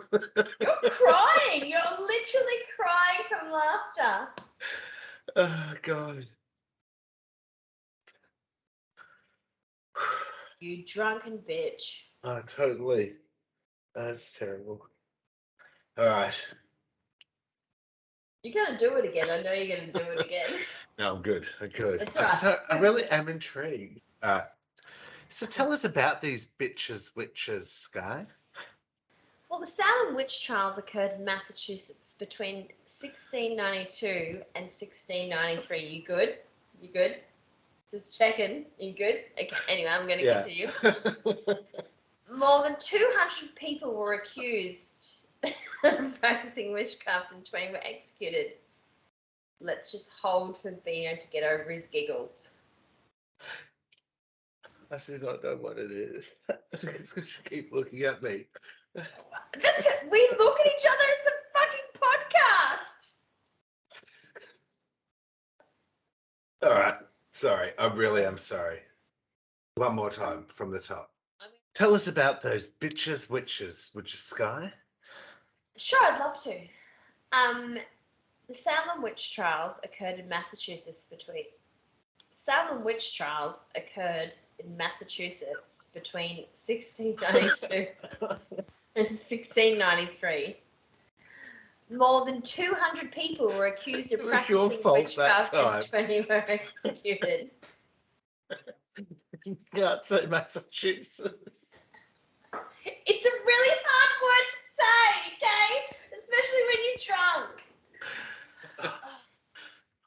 crying. You're literally crying from laughter. Oh, God. You drunken bitch. Oh, totally. That's terrible. All right. You're going to do it again. I know you're going to do it again. No, I'm good. I'm good. That's right. So I really am intrigued. So tell us about these witches, Skye. Well, the Salem Witch Trials occurred in Massachusetts between 1692 and 1693. You good? You good? Just checking. You good? Okay. Anyway, I'm going to continue. More than 200 people were accused of practicing witchcraft and 20 were executed. Let's just hold for Bino to get over his giggles. I do not know what it is. I think it's because you keep looking at me. That's it. We look at each other. It's a fucking podcast. All right. Sorry. I really am sorry. One more time from the top. Tell us about those bitches witches, Skye. Sure, I'd love to. The Salem Witch Trials occurred in Massachusetts between 1692 and 1693. More than 200 people were accused of It was your practicing fault witchcraft that time. and 20 were executed. You can't say Massachusetts. It's a really hard word to say, okay? Especially when you're drunk.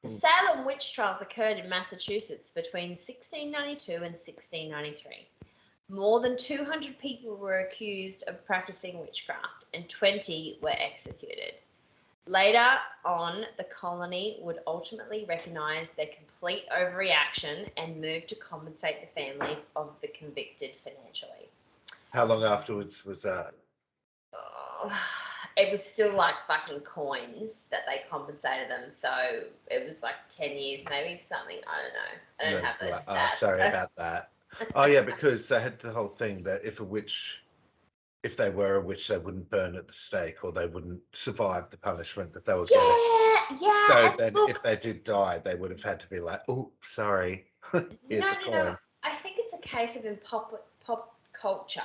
The Salem Witch Trials occurred in Massachusetts between 1692 and 1693. More than 200 people were accused of practicing witchcraft and 20 were executed. Later on, the colony would ultimately recognise their complete overreaction and move to compensate the families of the convicted financially. How long afterwards was that? It was still like fucking coins that they compensated them, so it was like 10 years maybe, something. I don't know. I don't have those stats. Sorry about that. Oh yeah, because they had the whole thing that if they were a witch, they wouldn't burn at the stake or they wouldn't survive the punishment that they were getting. Yeah. So then if they did die, they would have had to be like, oh, sorry, here's a coin. No. I think it's a case of in pop culture,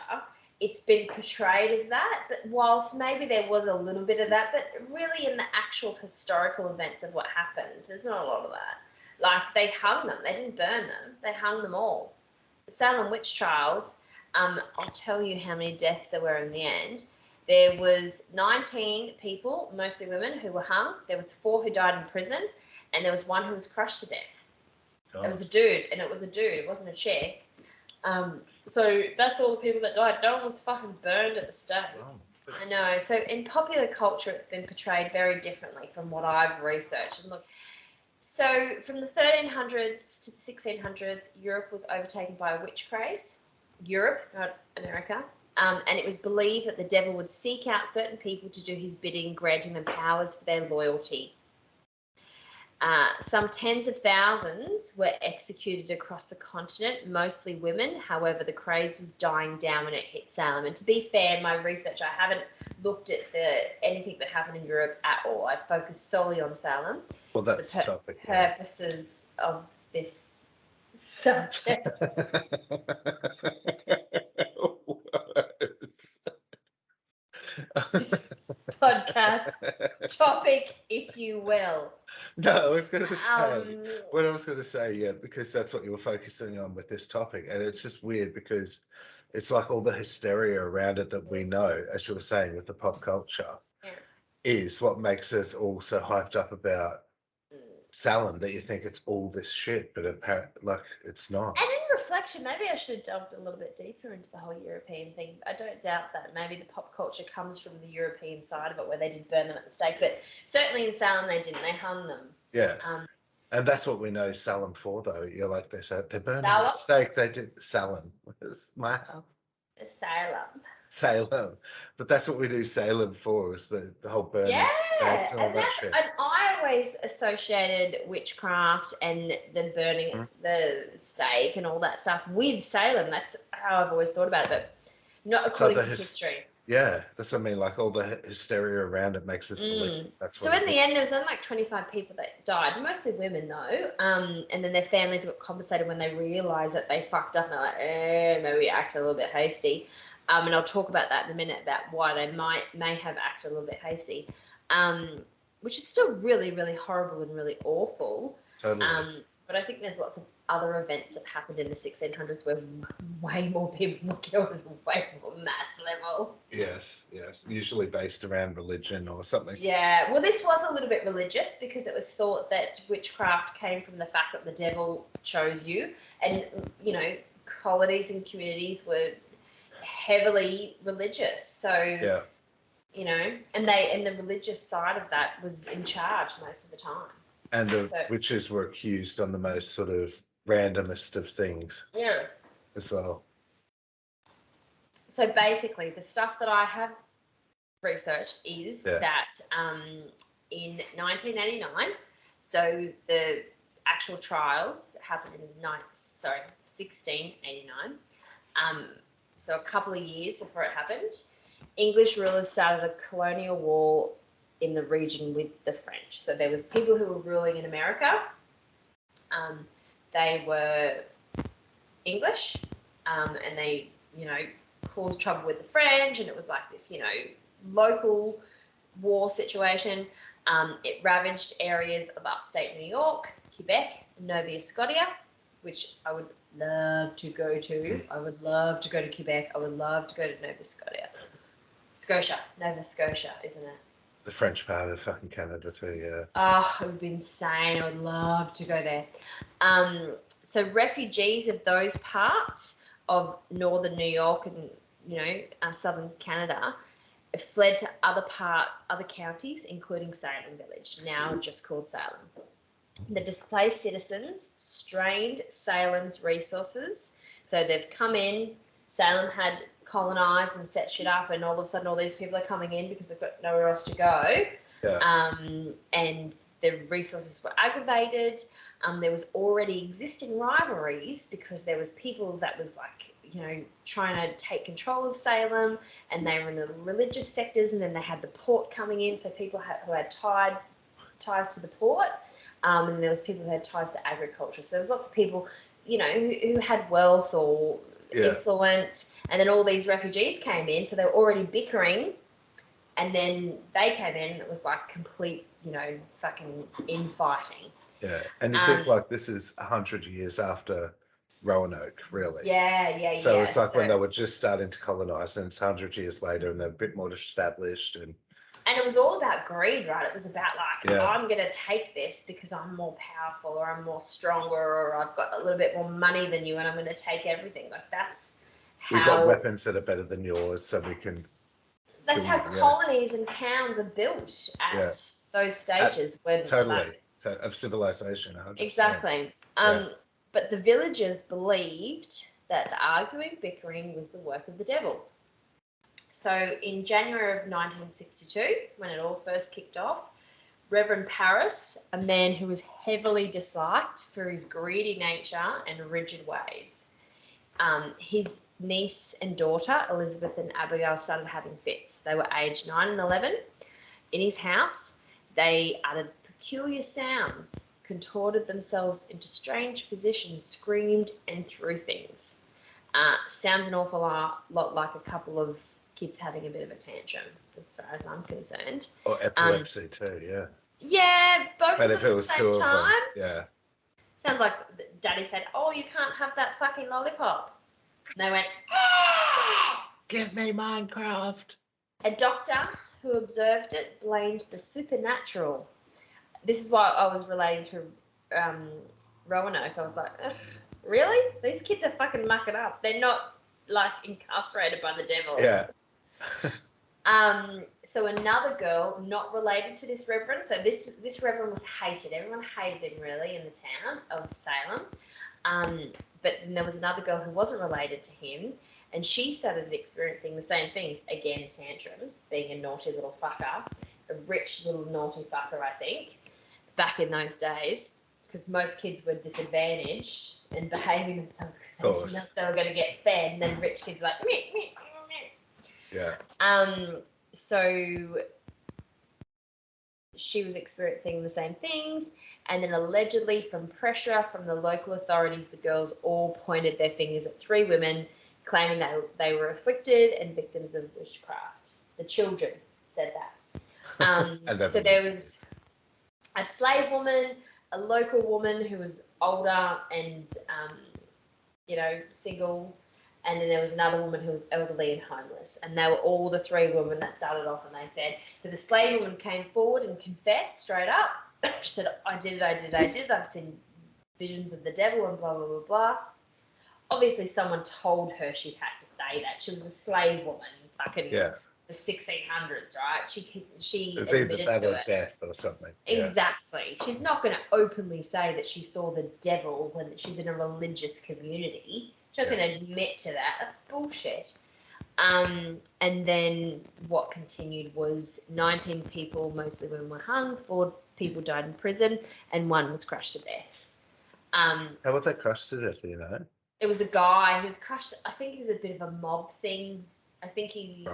it's been portrayed as that, but whilst maybe there was a little bit of that, but really in the actual historical events of what happened, there's not a lot of that. Like, they hung them. They didn't burn them. They hung them all. The Salem Witch Trials, I'll tell you how many deaths there were in the end. There was 19 people, mostly women, who were hung. There was 4 who died in prison, and there was 1 who was crushed to death. Oh. It was a dude, and it was a dude. It wasn't a chick. So that's all the people that died. No one was fucking burned at the stake. Oh. I know. So in popular culture, it's been portrayed very differently from what I've researched. And look, so from the 1300s to the 1600s, Europe was overtaken by a witch craze. Europe, not America. And it was believed that the devil would seek out certain people to do his bidding, granting them powers for their loyalty. Some tens of thousands were executed across the continent, mostly women. However, the craze was dying down when it hit Salem. And to be fair, in my research, I haven't looked at anything that happened in Europe at all. I focused solely on Salem. Well, that's the topic. Purposes of this subject. This podcast topic, if you will. No, I was going to say, what I was going to say, yeah, because that's what you were focusing on with this topic. And it's just weird because it's like all the hysteria around it that we know, as you were saying, with the pop culture, is what makes us all so hyped up about Salem that you think it's all this shit, but apparently, like, it's not. And in reflection, maybe I should have delved a little bit deeper into the whole European thing. I don't doubt that. Maybe the pop culture comes from the European side of it, where they did burn them at the stake. But certainly in Salem, they didn't. They hung them. Yeah. And that's what we know Salem for, though. You're like, they said they're burning at the stake. They did Salem. Where's my house? Salem. But that's what we do Salem for, is the whole burning. Yeah, and all that shit. And I always associated witchcraft and the burning the stake and all that stuff with Salem. That's how I've always thought about it, but not according to history. Yeah, that's what I mean. Like, all the hysteria around it makes us believe that's what. So in the end, there was only like 25 people that died, mostly women though. And then their families got compensated when they realised that they fucked up and they're like, maybe we acted a little bit hasty. And I'll talk about that in a minute, about why they may have acted a little bit hasty, which is still really, really horrible and really awful. Totally. But I think there's lots of other events that happened in the 1600s where way more people were killed at a way more mass level. Yes, usually based around religion or something. Yeah, well, this was a little bit religious because it was thought that witchcraft came from the fact that the devil chose you, and, you know, colonies and communities were heavily religious, so you know, and the religious side of that was in charge most of the time, and the witches were accused on the most sort of randomest of things. as well. So basically, the stuff that I have researched is that in 1989, so the actual trials happened in 1689. So a couple of years before it happened, English rulers started a colonial war in the region with the French. So there was people who were ruling in America. They were English, and they, caused trouble with the French, and it was like this, local war situation. It ravaged areas of upstate New York, Quebec, Nova Scotia, which I would love to go to. I would love to go to Quebec. I would love to go to Nova Scotia. Nova Scotia, isn't it? The French part of fucking Canada too, yeah. Oh, it would be insane. I would love to go there. So refugees of those parts of northern New York and, southern Canada fled to other counties, including Salem Village, now just called Salem. The displaced citizens strained Salem's resources. So they've come in, Salem had colonized and set shit up, and all of a sudden all these people are coming in because they've got nowhere else to go. Yeah. And the resources were aggravated. There was already existing rivalries because there was people that was like, trying to take control of Salem, and they were in the religious sectors, and then they had the port coming in, so people who had ties to the port, and there was people who had ties to agriculture. So there was lots of people, who had wealth or influence, and then all these refugees came in, so they were already bickering, and then they came in, and it was like complete, fucking infighting. Yeah, and you think like this is 100 years after Roanoke, really. Yeah. So it's like when they were just starting to colonize, and it's 100 years later, and they're a bit more established. And it was all about greed, right? It was about like, I'm going to take this because I'm more powerful, or I'm more stronger, or I've got a little bit more money than you, and I'm going to take everything. Like that's how... We've got weapons that are better than yours, so we can... That's how colonies and towns are built at those stages. Totally. Of civilization. 100%. Exactly. But the villagers believed that the arguing, bickering was the work of the devil. So in January of 1962, when it all first kicked off, Reverend Parris, a man who was heavily disliked for his greedy nature and rigid ways, his niece and daughter, Elizabeth and Abigail, started having fits. They were aged 9 and 11. In his house, they uttered peculiar sounds, contorted themselves into strange positions, screamed, and threw things. Sounds an awful lot like a couple of kids having a bit of a tantrum, as far as I'm concerned. Or epilepsy too, yeah. Yeah, both but of them at the same time. Yeah. Sounds like Daddy said, "Oh, you can't have that fucking lollipop." And they went, "Ah! Give me Minecraft." A doctor who observed it blamed the supernatural. This is why I was relating to Roanoke. I was like, really? These kids are fucking mucking up. They're not like incarcerated by the devil. Yeah. So another girl, not related to this reverend. So this reverend was hated. Everyone hated him really in the town of Salem. But then there was another girl who wasn't related to him, and she started experiencing the same things. Again, tantrums, being a naughty little fucker, a rich little naughty fucker, I think, back in those days, because most kids were disadvantaged and behaving themselves because they didn't know if they were going to get fed, and then rich kids were like, meh, meh, meh, meh. Yeah. So she was experiencing the same things, and then allegedly from pressure from the local authorities, the girls all pointed their fingers at 3 women, claiming that they were afflicted and victims of witchcraft. The children said that. So there was a slave woman, a local woman who was older and, single, and then there was another woman who was elderly and homeless. And they were all the 3 women that started off, and they said, so the slave woman came forward and confessed straight up. She said, I did it. I've seen visions of the devil and blah, blah, blah, blah. Obviously, someone told her she had to say that. She was a slave woman fucking the 1600s, right? She it's either admitted that to or it. death or something. Exactly. She's not going to openly say that she saw the devil when she's in a religious community. She's not going to admit to that. That's bullshit. And then what continued was 19 people, mostly women, were hung, 4 people died in prison, and 1 was crushed to death. How was they crushed to death, you know? It was a guy who was crushed. I think it was a bit of a mob thing. I think he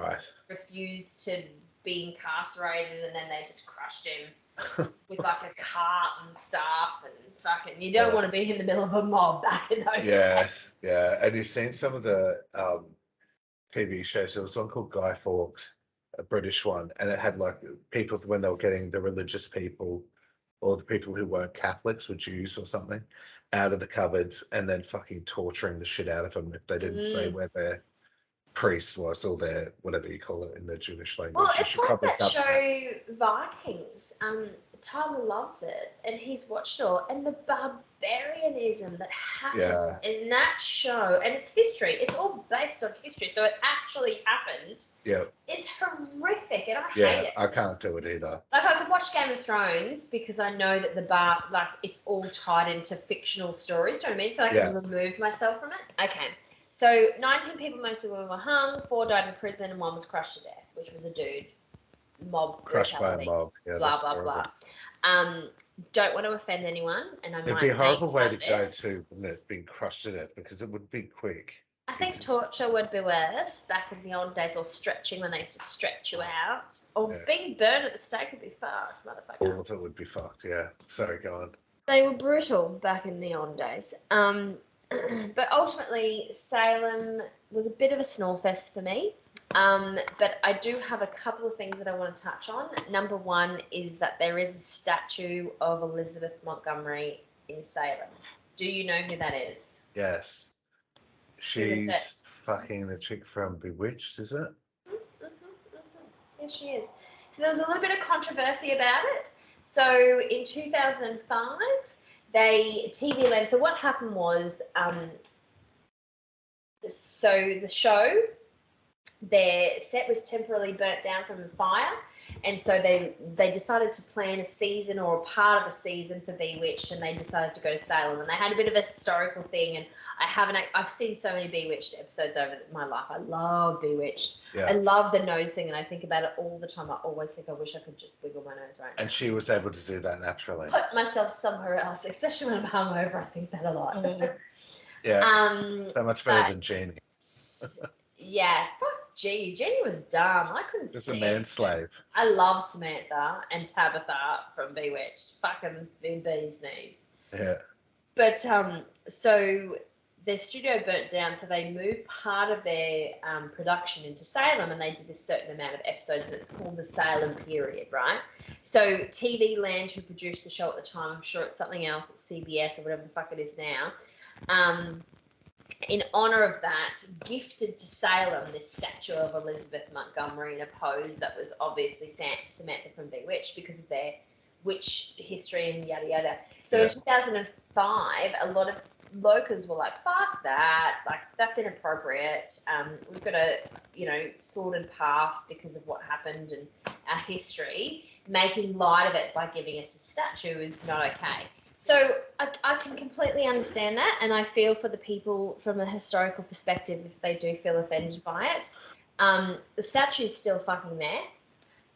refused to be incarcerated, and then they just crushed him with like a cart and stuff, and fucking, you don't want to be in the middle of a mob back in those days. Yeah. And you've seen some of the TV shows. There was one called Guy Fawkes, a British one, and it had like people when they were getting the religious people or the people who weren't Catholics or Jews or something out of the cupboards, and then fucking torturing the shit out of them if they didn't say where their priest was, or their whatever you call it in the Jewish language. Well, it's like that show Vikings. Tyler loves it, and he's watched it all, and the barbarianism that happens in that show, and it's history. It's all based on history, so it actually happened. Yeah, it's horrific, and I hate it. I can't do it either. Like, I could watch Game of Thrones because I know that it's all tied into fictional stories. Do you know what I mean? So I can remove myself from it. Okay. So 19 people, mostly women, were hung, 4 died in prison, and 1 was crushed to death, which was a dude. Mob crushed by a mob. Yeah, blah blah blah. Don't want to offend anyone, and it'd be a horrible way to go too, wouldn't it? Being crushed to death, because it would be quick. I think torture would be worse back in the old days, or stretching when they used to stretch you out, or being burned at the stake would be fucked, motherfucker. All of it would be fucked. Yeah. Sorry, go on. They were brutal back in the old days. But ultimately, Salem was a bit of a snorefest for me. But I do have a couple of things that I want to touch on. Number 1 is that there is a statue of Elizabeth Montgomery in Salem. Do you know who that is? Yes. She's fucking the chick from Bewitched, is it? Yes, she is. So there was a little bit of controversy about it. So in 2005, TV Land. So what happened was, so the show, their set was temporarily burnt down from the fire, and so they decided to plan a season or a part of a season for Bewitched, and they decided to go to Salem, and they had a bit of a historical thing. And I've seen so many Bewitched episodes over my life. I love Bewitched. Yeah. I love the nose thing, and I think about it all the time. I always think I wish I could just wiggle my nose right now. And she was able to do that naturally. Put myself somewhere else, especially when I'm hungover. I think that a lot. Yeah. So much better than Jeannie. Yeah. Fuck Jeannie. Jeannie was dumb. I couldn't It's a manslave. I love Samantha and Tabitha from Bewitched. Fucking the bee's knees. Yeah. But so their studio burnt down, so they moved part of their production into Salem, and they did a certain amount of episodes, and it's called the Salem period, right? So TV Land, who produced the show at the time, I'm sure it's something else, it's CBS or whatever the fuck it is now, in honour of that, gifted to Salem this statue of Elizabeth Montgomery in a pose that was obviously Samantha from Bewitched because of their witch history and yada yada. So in 2005, a lot of locals were like, fuck that, like that's inappropriate. We've got a, sordid past because of what happened and our history. Making light of it by giving us a statue is not okay. So I can completely understand that, and I feel for the people from a historical perspective if they do feel offended by it. The statue's still fucking there.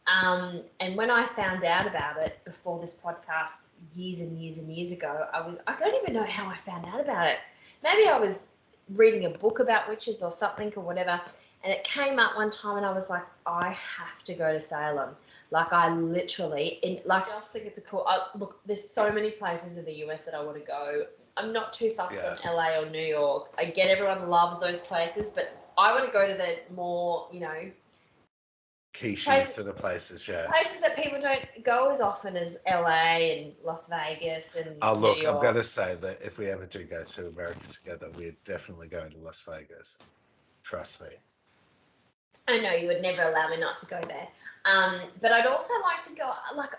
And when I found out about it before this podcast years and years and years ago, I don't even know how I found out about it. Maybe I was reading a book about witches or something or whatever, and it came up one time and I was like, I have to go to Salem. Like I literally, I just think it's a cool, look, there's so many places in the US that I want to go. I'm not too fussed on LA or New York. I get everyone loves those places, but I want to go to the more, quiche sort of places, places that people don't go as often as LA and Las Vegas and look, New York. I've got to say that if we ever do go to America together, we're definitely going to Las Vegas. Trust me. I know you would never allow me not to go there. But I'd also like to go,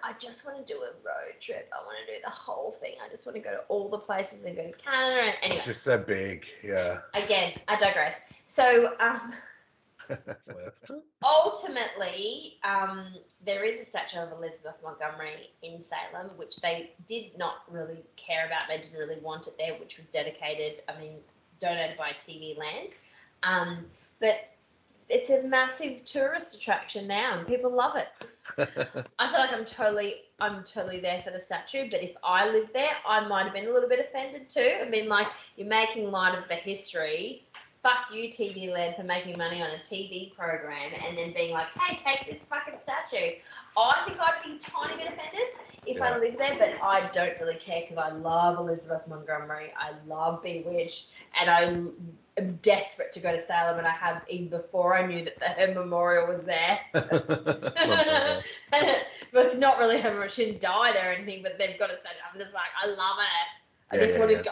I just want to do a road trip. I want to do the whole thing. I just want to go to all the places and go to Canada. And anyway. It's just so big, yeah. Again, I digress. So, ultimately, there is a statue of Elizabeth Montgomery in Salem, which they did not really care about. They didn't really want it there, which was dedicated. I mean, donated by TV Land. But it's a massive tourist attraction now, and people love it. I feel like I'm totally there for the statue, but if I lived there, I might have been a little bit offended too. I mean, like, you're making light of the history. Fuck you, TV Land, for making money on a TV program and then being like, hey, take this fucking statue. I think I'd be a tiny bit offended if I lived there, but I don't really care because I love Elizabeth Montgomery. I love Bewitched, and I'm desperate to go to Salem, and I have even before I knew that her memorial was there. But it's not really her memorial. She didn't die there or anything, but they've got to say, I'm just like, I love it. I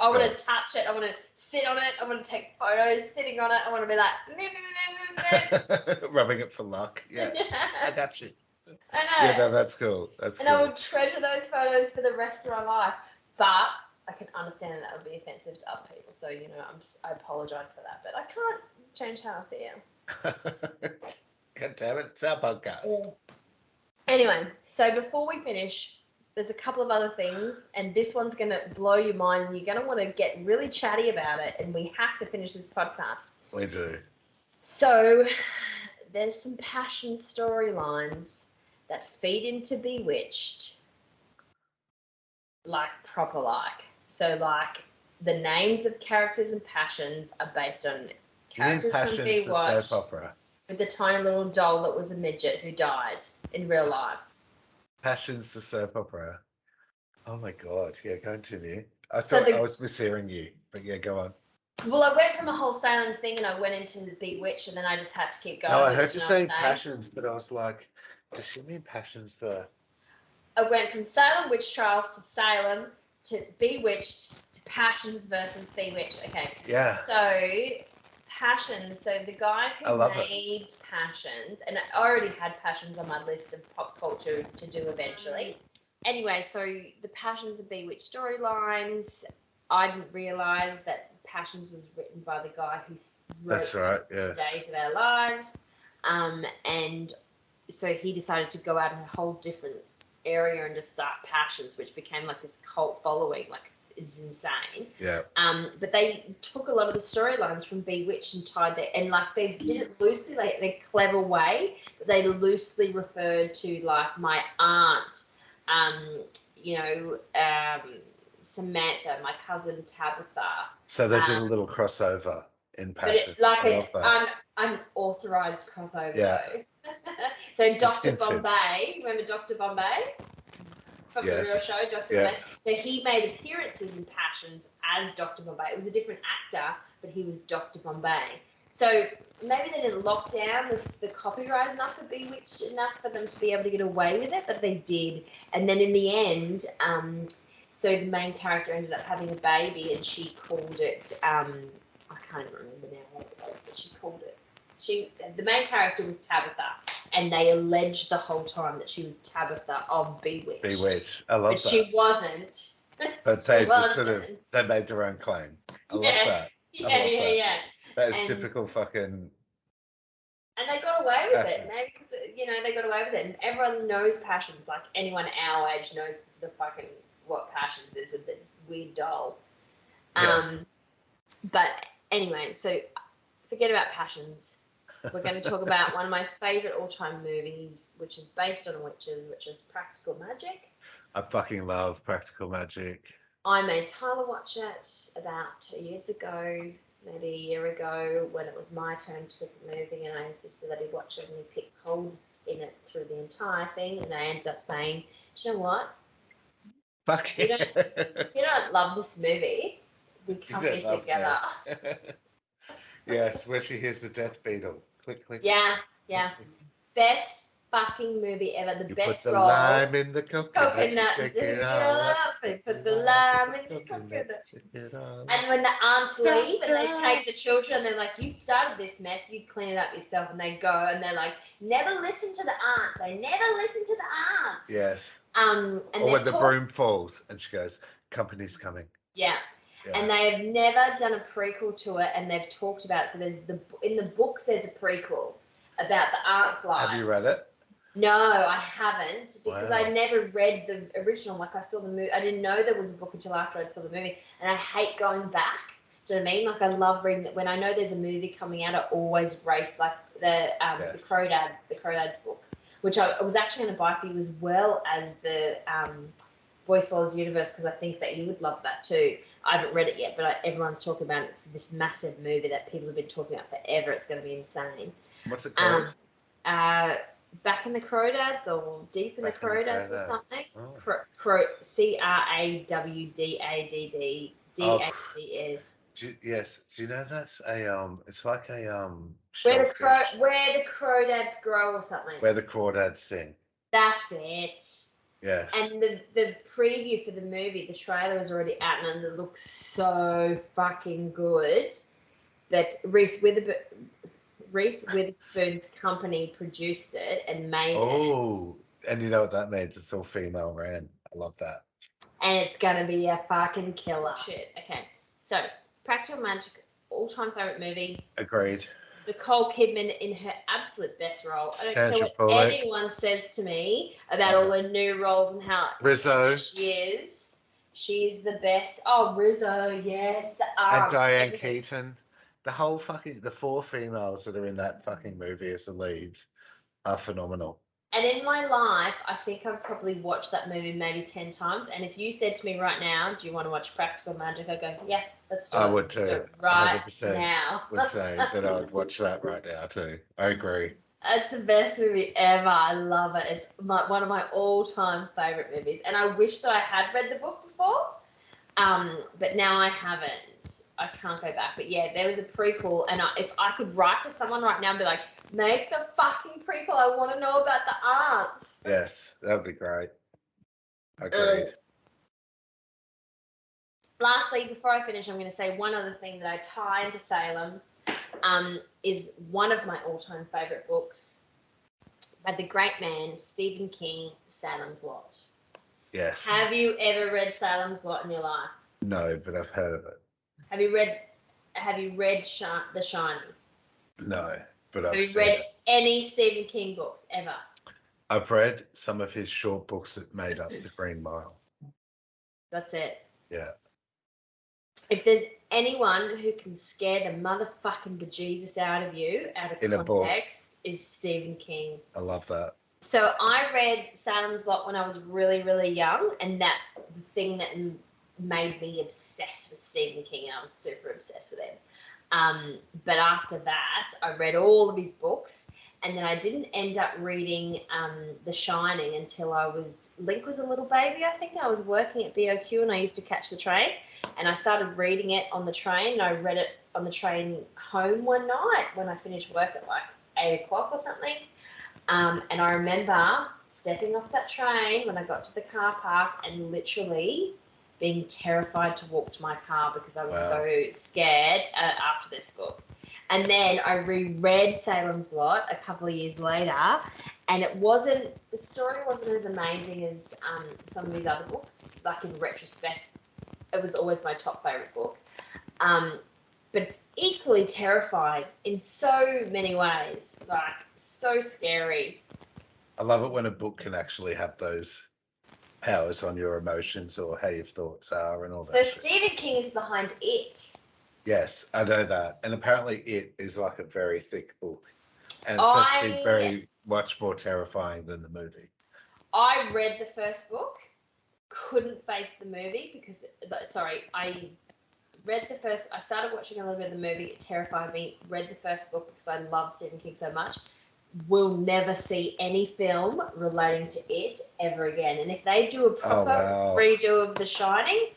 want to touch it. I want to sit on it. I want to take photos sitting on it. I want to be like, rubbing it for luck. Yeah, I got you. I know. Yeah, no, that's cool. And I would treasure those photos for the rest of my life. But I can understand that would be offensive to other people. So, you know, I apologise for that. But I can't change how I feel. God damn it, it's our podcast. Yeah. Anyway, so before we finish, there's a couple of other things, and this one's going to blow your mind, and you're going to want to get really chatty about it, and we have to finish this podcast. We do. So there's some passion storylines that feed into Bewitched, like proper like. So like the names of characters and passions are based on characters from Bewitched, soap opera. With the tiny little doll that was a midget who died in real life. Passions, the soap opera. Oh my god, yeah, go continue. I thought I was mishearing you, but yeah, go on. Well, I went from a whole Salem thing and I went into the Bewitched, and then I just had to keep going. No, I heard you saying passions, but I was like, does she mean passions though? I went from Salem Witch Trials to Salem to Bewitched to Passions versus Bewitched. Okay. Yeah. So Passions. So the guy who made Passions, and I already had Passions on my list of pop culture to do eventually. Anyway, so the Passions of Bewitched storylines. I didn't realise that Passions was written by the guy who wrote The Days of Our Lives, and so he decided to go out in a whole different area and just start Passions, which became like this cult following. Like, it's insane. Yeah. But they took a lot of the storylines from Bewitched and tied that, and like they did it loosely, like in a clever way. But they loosely referred to like my aunt, Samantha, my cousin Tabitha. So they did a little crossover in Passion. But unauthorized crossover. Yeah. So Dr. Bombay, remember Dr. Bombay? From the real show, Dr. Bombay. So he made appearances in Passions as Dr. Bombay. It was a different actor, but he was Dr. Bombay. So maybe they didn't lock down the copyright enough for Bewitched enough for them to be able to get away with it, but they did. And then in the end, so the main character ended up having a baby, and she called it, I can't even remember now what it was, but she called it. The main character was Tabitha, and they alleged the whole time that she was Tabitha of Bewitched. Bewitched. I love that. But she wasn't. But they just they made their own claim. I love that. Yeah. That is typical fucking. And they got away with it. Maybe because, they got away with it. And everyone knows Passions. Like, anyone our age knows the fucking what Passions is with the weird doll. Yes. But anyway, so forget about Passions. We're going to talk about one of my favourite all-time movies, which is based on witches, which is Practical Magic. I fucking love Practical Magic. I made Tyler watch it about 2 years ago, maybe a year ago, when it was my turn to pick the movie, and I insisted that he watch it, and he picked holes in it through the entire thing, and I ended up saying, do you know what? Fuck yeah. If you don't love this movie, we come here together. Yes, where she hears the death beetle. Click, click. Yeah. Best fucking movie ever. The best put the role. lime in the coconut. Shake it up. Put the lime in the coconut. And when the aunts leave and they take the children, they're like, you started this mess, you clean it up yourself. And they go and they're like, never listen to the aunts. They never listen to the aunts. Yes. And or when the broom falls and she goes, company's coming. Yeah. And they have never done a prequel to it, and they've talked about it. So there's in the books there's a prequel about the aunt's lives. Have you read it? No, I haven't, because I never read the original. Like, I saw the movie. I didn't know there was a book until after I saw the movie, and I hate going back Do you know what I mean? Like, I love reading that. When I know there's a movie coming out, I always race, like, the Crawdads book, which I was actually going to buy for you, as well as the Boy Swallows Universe, because I think that you would love that too. I haven't read it yet, but everyone's talking about it. It's this massive movie that people have been talking about forever. It's going to be insane. What's it called? Back in the Crawdads, or Deep in the Crawdads, or something. Oh. Crawdads. Yes. Do you know that's a It's like a Where the Crawdads grow, or something. Where the Crawdads sing. That's it. Yes. And the preview for the movie, the trailer is already out, and it looks so fucking good. That Reese Witherspoon's company produced it and made it. Oh, and you know what that means? It's all female ran. I love that. And it's gonna be a fucking killer. Shit. Okay. So, Practical Magic, all-time favorite movie. Agreed. Nicole Kidman in her absolute best role. I don't Sandra care what Bullock. anyone says to me about all the new roles and how Rizzo. she is. She's the best. Oh, Rizzo, yes. And Diane Keaton. The whole the 4 females that are in that fucking movie as the leads are phenomenal. And in my life, I think I've probably watched that movie maybe 10 times. And if you said to me right now, do you want to watch Practical Magic? I'd go, yeah, let's do it. I would too. So right 100% now. would say that I would watch that right now too. I agree. It's the best movie ever. I love it. It's one of my all-time favourite movies. And I wish that I had read the book before, but now I haven't. I can't go back. But yeah, there was a prequel, and if I could write to someone right now and be like, make the fucking prequel. I want to know about the aunts. Yes, that would be great. Agreed. Lastly, before I finish, I'm going to say one other thing that I tie into Salem is one of my all-time favourite books by the great man Stephen King, Salem's Lot. Yes. Have you ever read Salem's Lot in your life? No, but I've heard of it. Have you read The Shining? No, but I've Have you seen read it. any Stephen King books ever? I've read some of his short books that made up the Green Mile. That's it. Yeah. If there's anyone who can scare the motherfucking bejesus out of you, out of In a book. context, is Stephen King. I love that. So I read Salem's Lot when I was really, really young, and that's the thing that made me obsessed with Stephen King. I was super obsessed with him. But after that, I read all of his books, and then I didn't end up reading The Shining until Link was a little baby, I think. I was working at BOQ, and I used to catch the train, and I started reading it on the train, and I read it on the train home one night when I finished work at like 8 o'clock or something. And I remember stepping off that train when I got to the car park and literally being terrified to walk to my car because I was so scared after this book. And then I reread Salem's Lot a couple of years later, and the story wasn't as amazing as some of his other books. Like, in retrospect, it was always my top favourite book. But it's equally terrifying in so many ways, like so scary. I love it when a book can actually have those powers on your emotions or how your thoughts are and all that. So shit. Stephen King is behind It. Yes, I know that. And apparently It is like a very thick book. And it's supposed to be very much more terrifying than the movie. I read the first book, couldn't face the movie because, I started watching a little bit of the movie, it terrified me, read the first book because I love Stephen King so much. Will never see any film relating to It ever again. And if they do a proper redo of The Shining,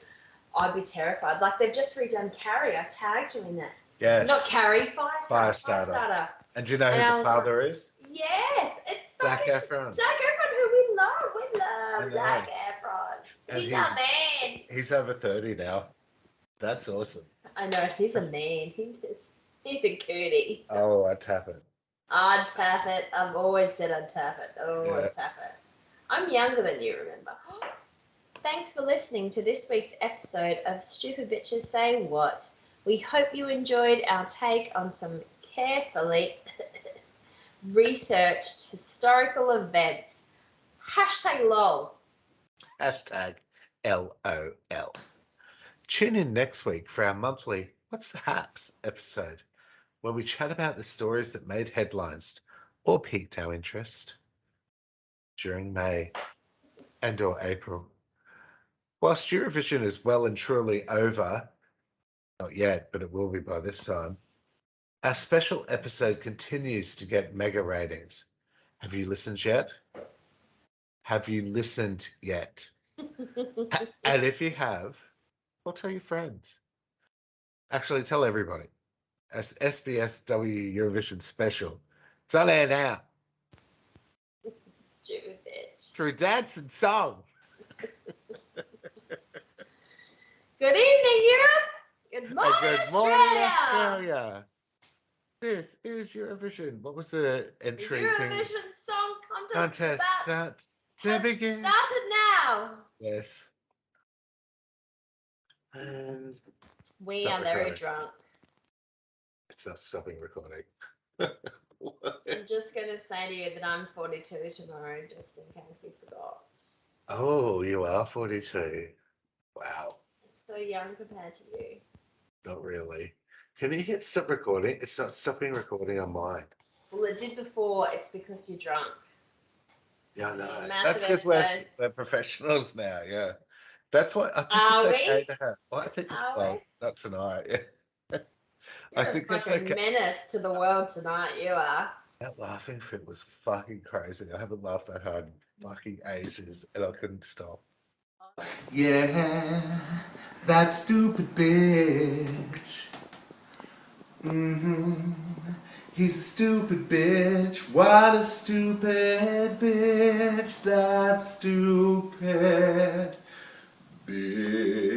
I'd be terrified. Like, they've just redone Carrie. I tagged you in that. Yes. Not Carrie, Firestarter. And do you know who the father is? Yes, it's Zac Efron. Zac Efron, who we love. We love Zac Efron. And he's our man. He's over 30 now. That's awesome. I know, he's a man. He's a cootie. Oh, I'd tap it. I'd tap it. I've always said I'd tap it. I'd tap it. I'm younger than you, remember. Thanks for listening to this week's episode of Stupid Bitches Say What. We hope you enjoyed our take on some carefully researched historical events. #LOL. #LOL. Tune in next week for our monthly What's the Haps episode, where we chat about the stories that made headlines or piqued our interest during May and or April. Whilst Eurovision is well and truly over, not yet, but it will be by this time, our special episode continues to get mega ratings. Have you listened yet? Have you listened yet? And if you have, well, tell your friends. Actually, tell everybody. As SBSW Eurovision special. It's on air now. Stupid bitch. Through dance and song. Good evening, Europe. Good morning, And good morning, Australia. Australia. This is Eurovision. What was the The entry thing? Eurovision Song Contest, Contest has to begin. started now. Yes. And We Stop are very recording. drunk. it's not stopping recording. I'm just going to say to you that I'm 42 tomorrow, just in case you forgot. Oh, you are 42. Wow. So young compared to you. Not really. Can you hit stop recording? It's not stopping recording on mine. Well, it did before. It's because you're drunk. Yeah, I know. Massive That's because episode. we're professionals now, yeah. That's why I think Are it's we? okay to have. Well, I think Are well, we? not tonight. Yeah. You're I think a it's fucking okay. menace to the world tonight, you are. That laughing fit was fucking crazy. I haven't laughed that hard in fucking ages, and I couldn't stop. Yeah, that stupid bitch. He's a stupid bitch. What a stupid bitch. That stupid bitch.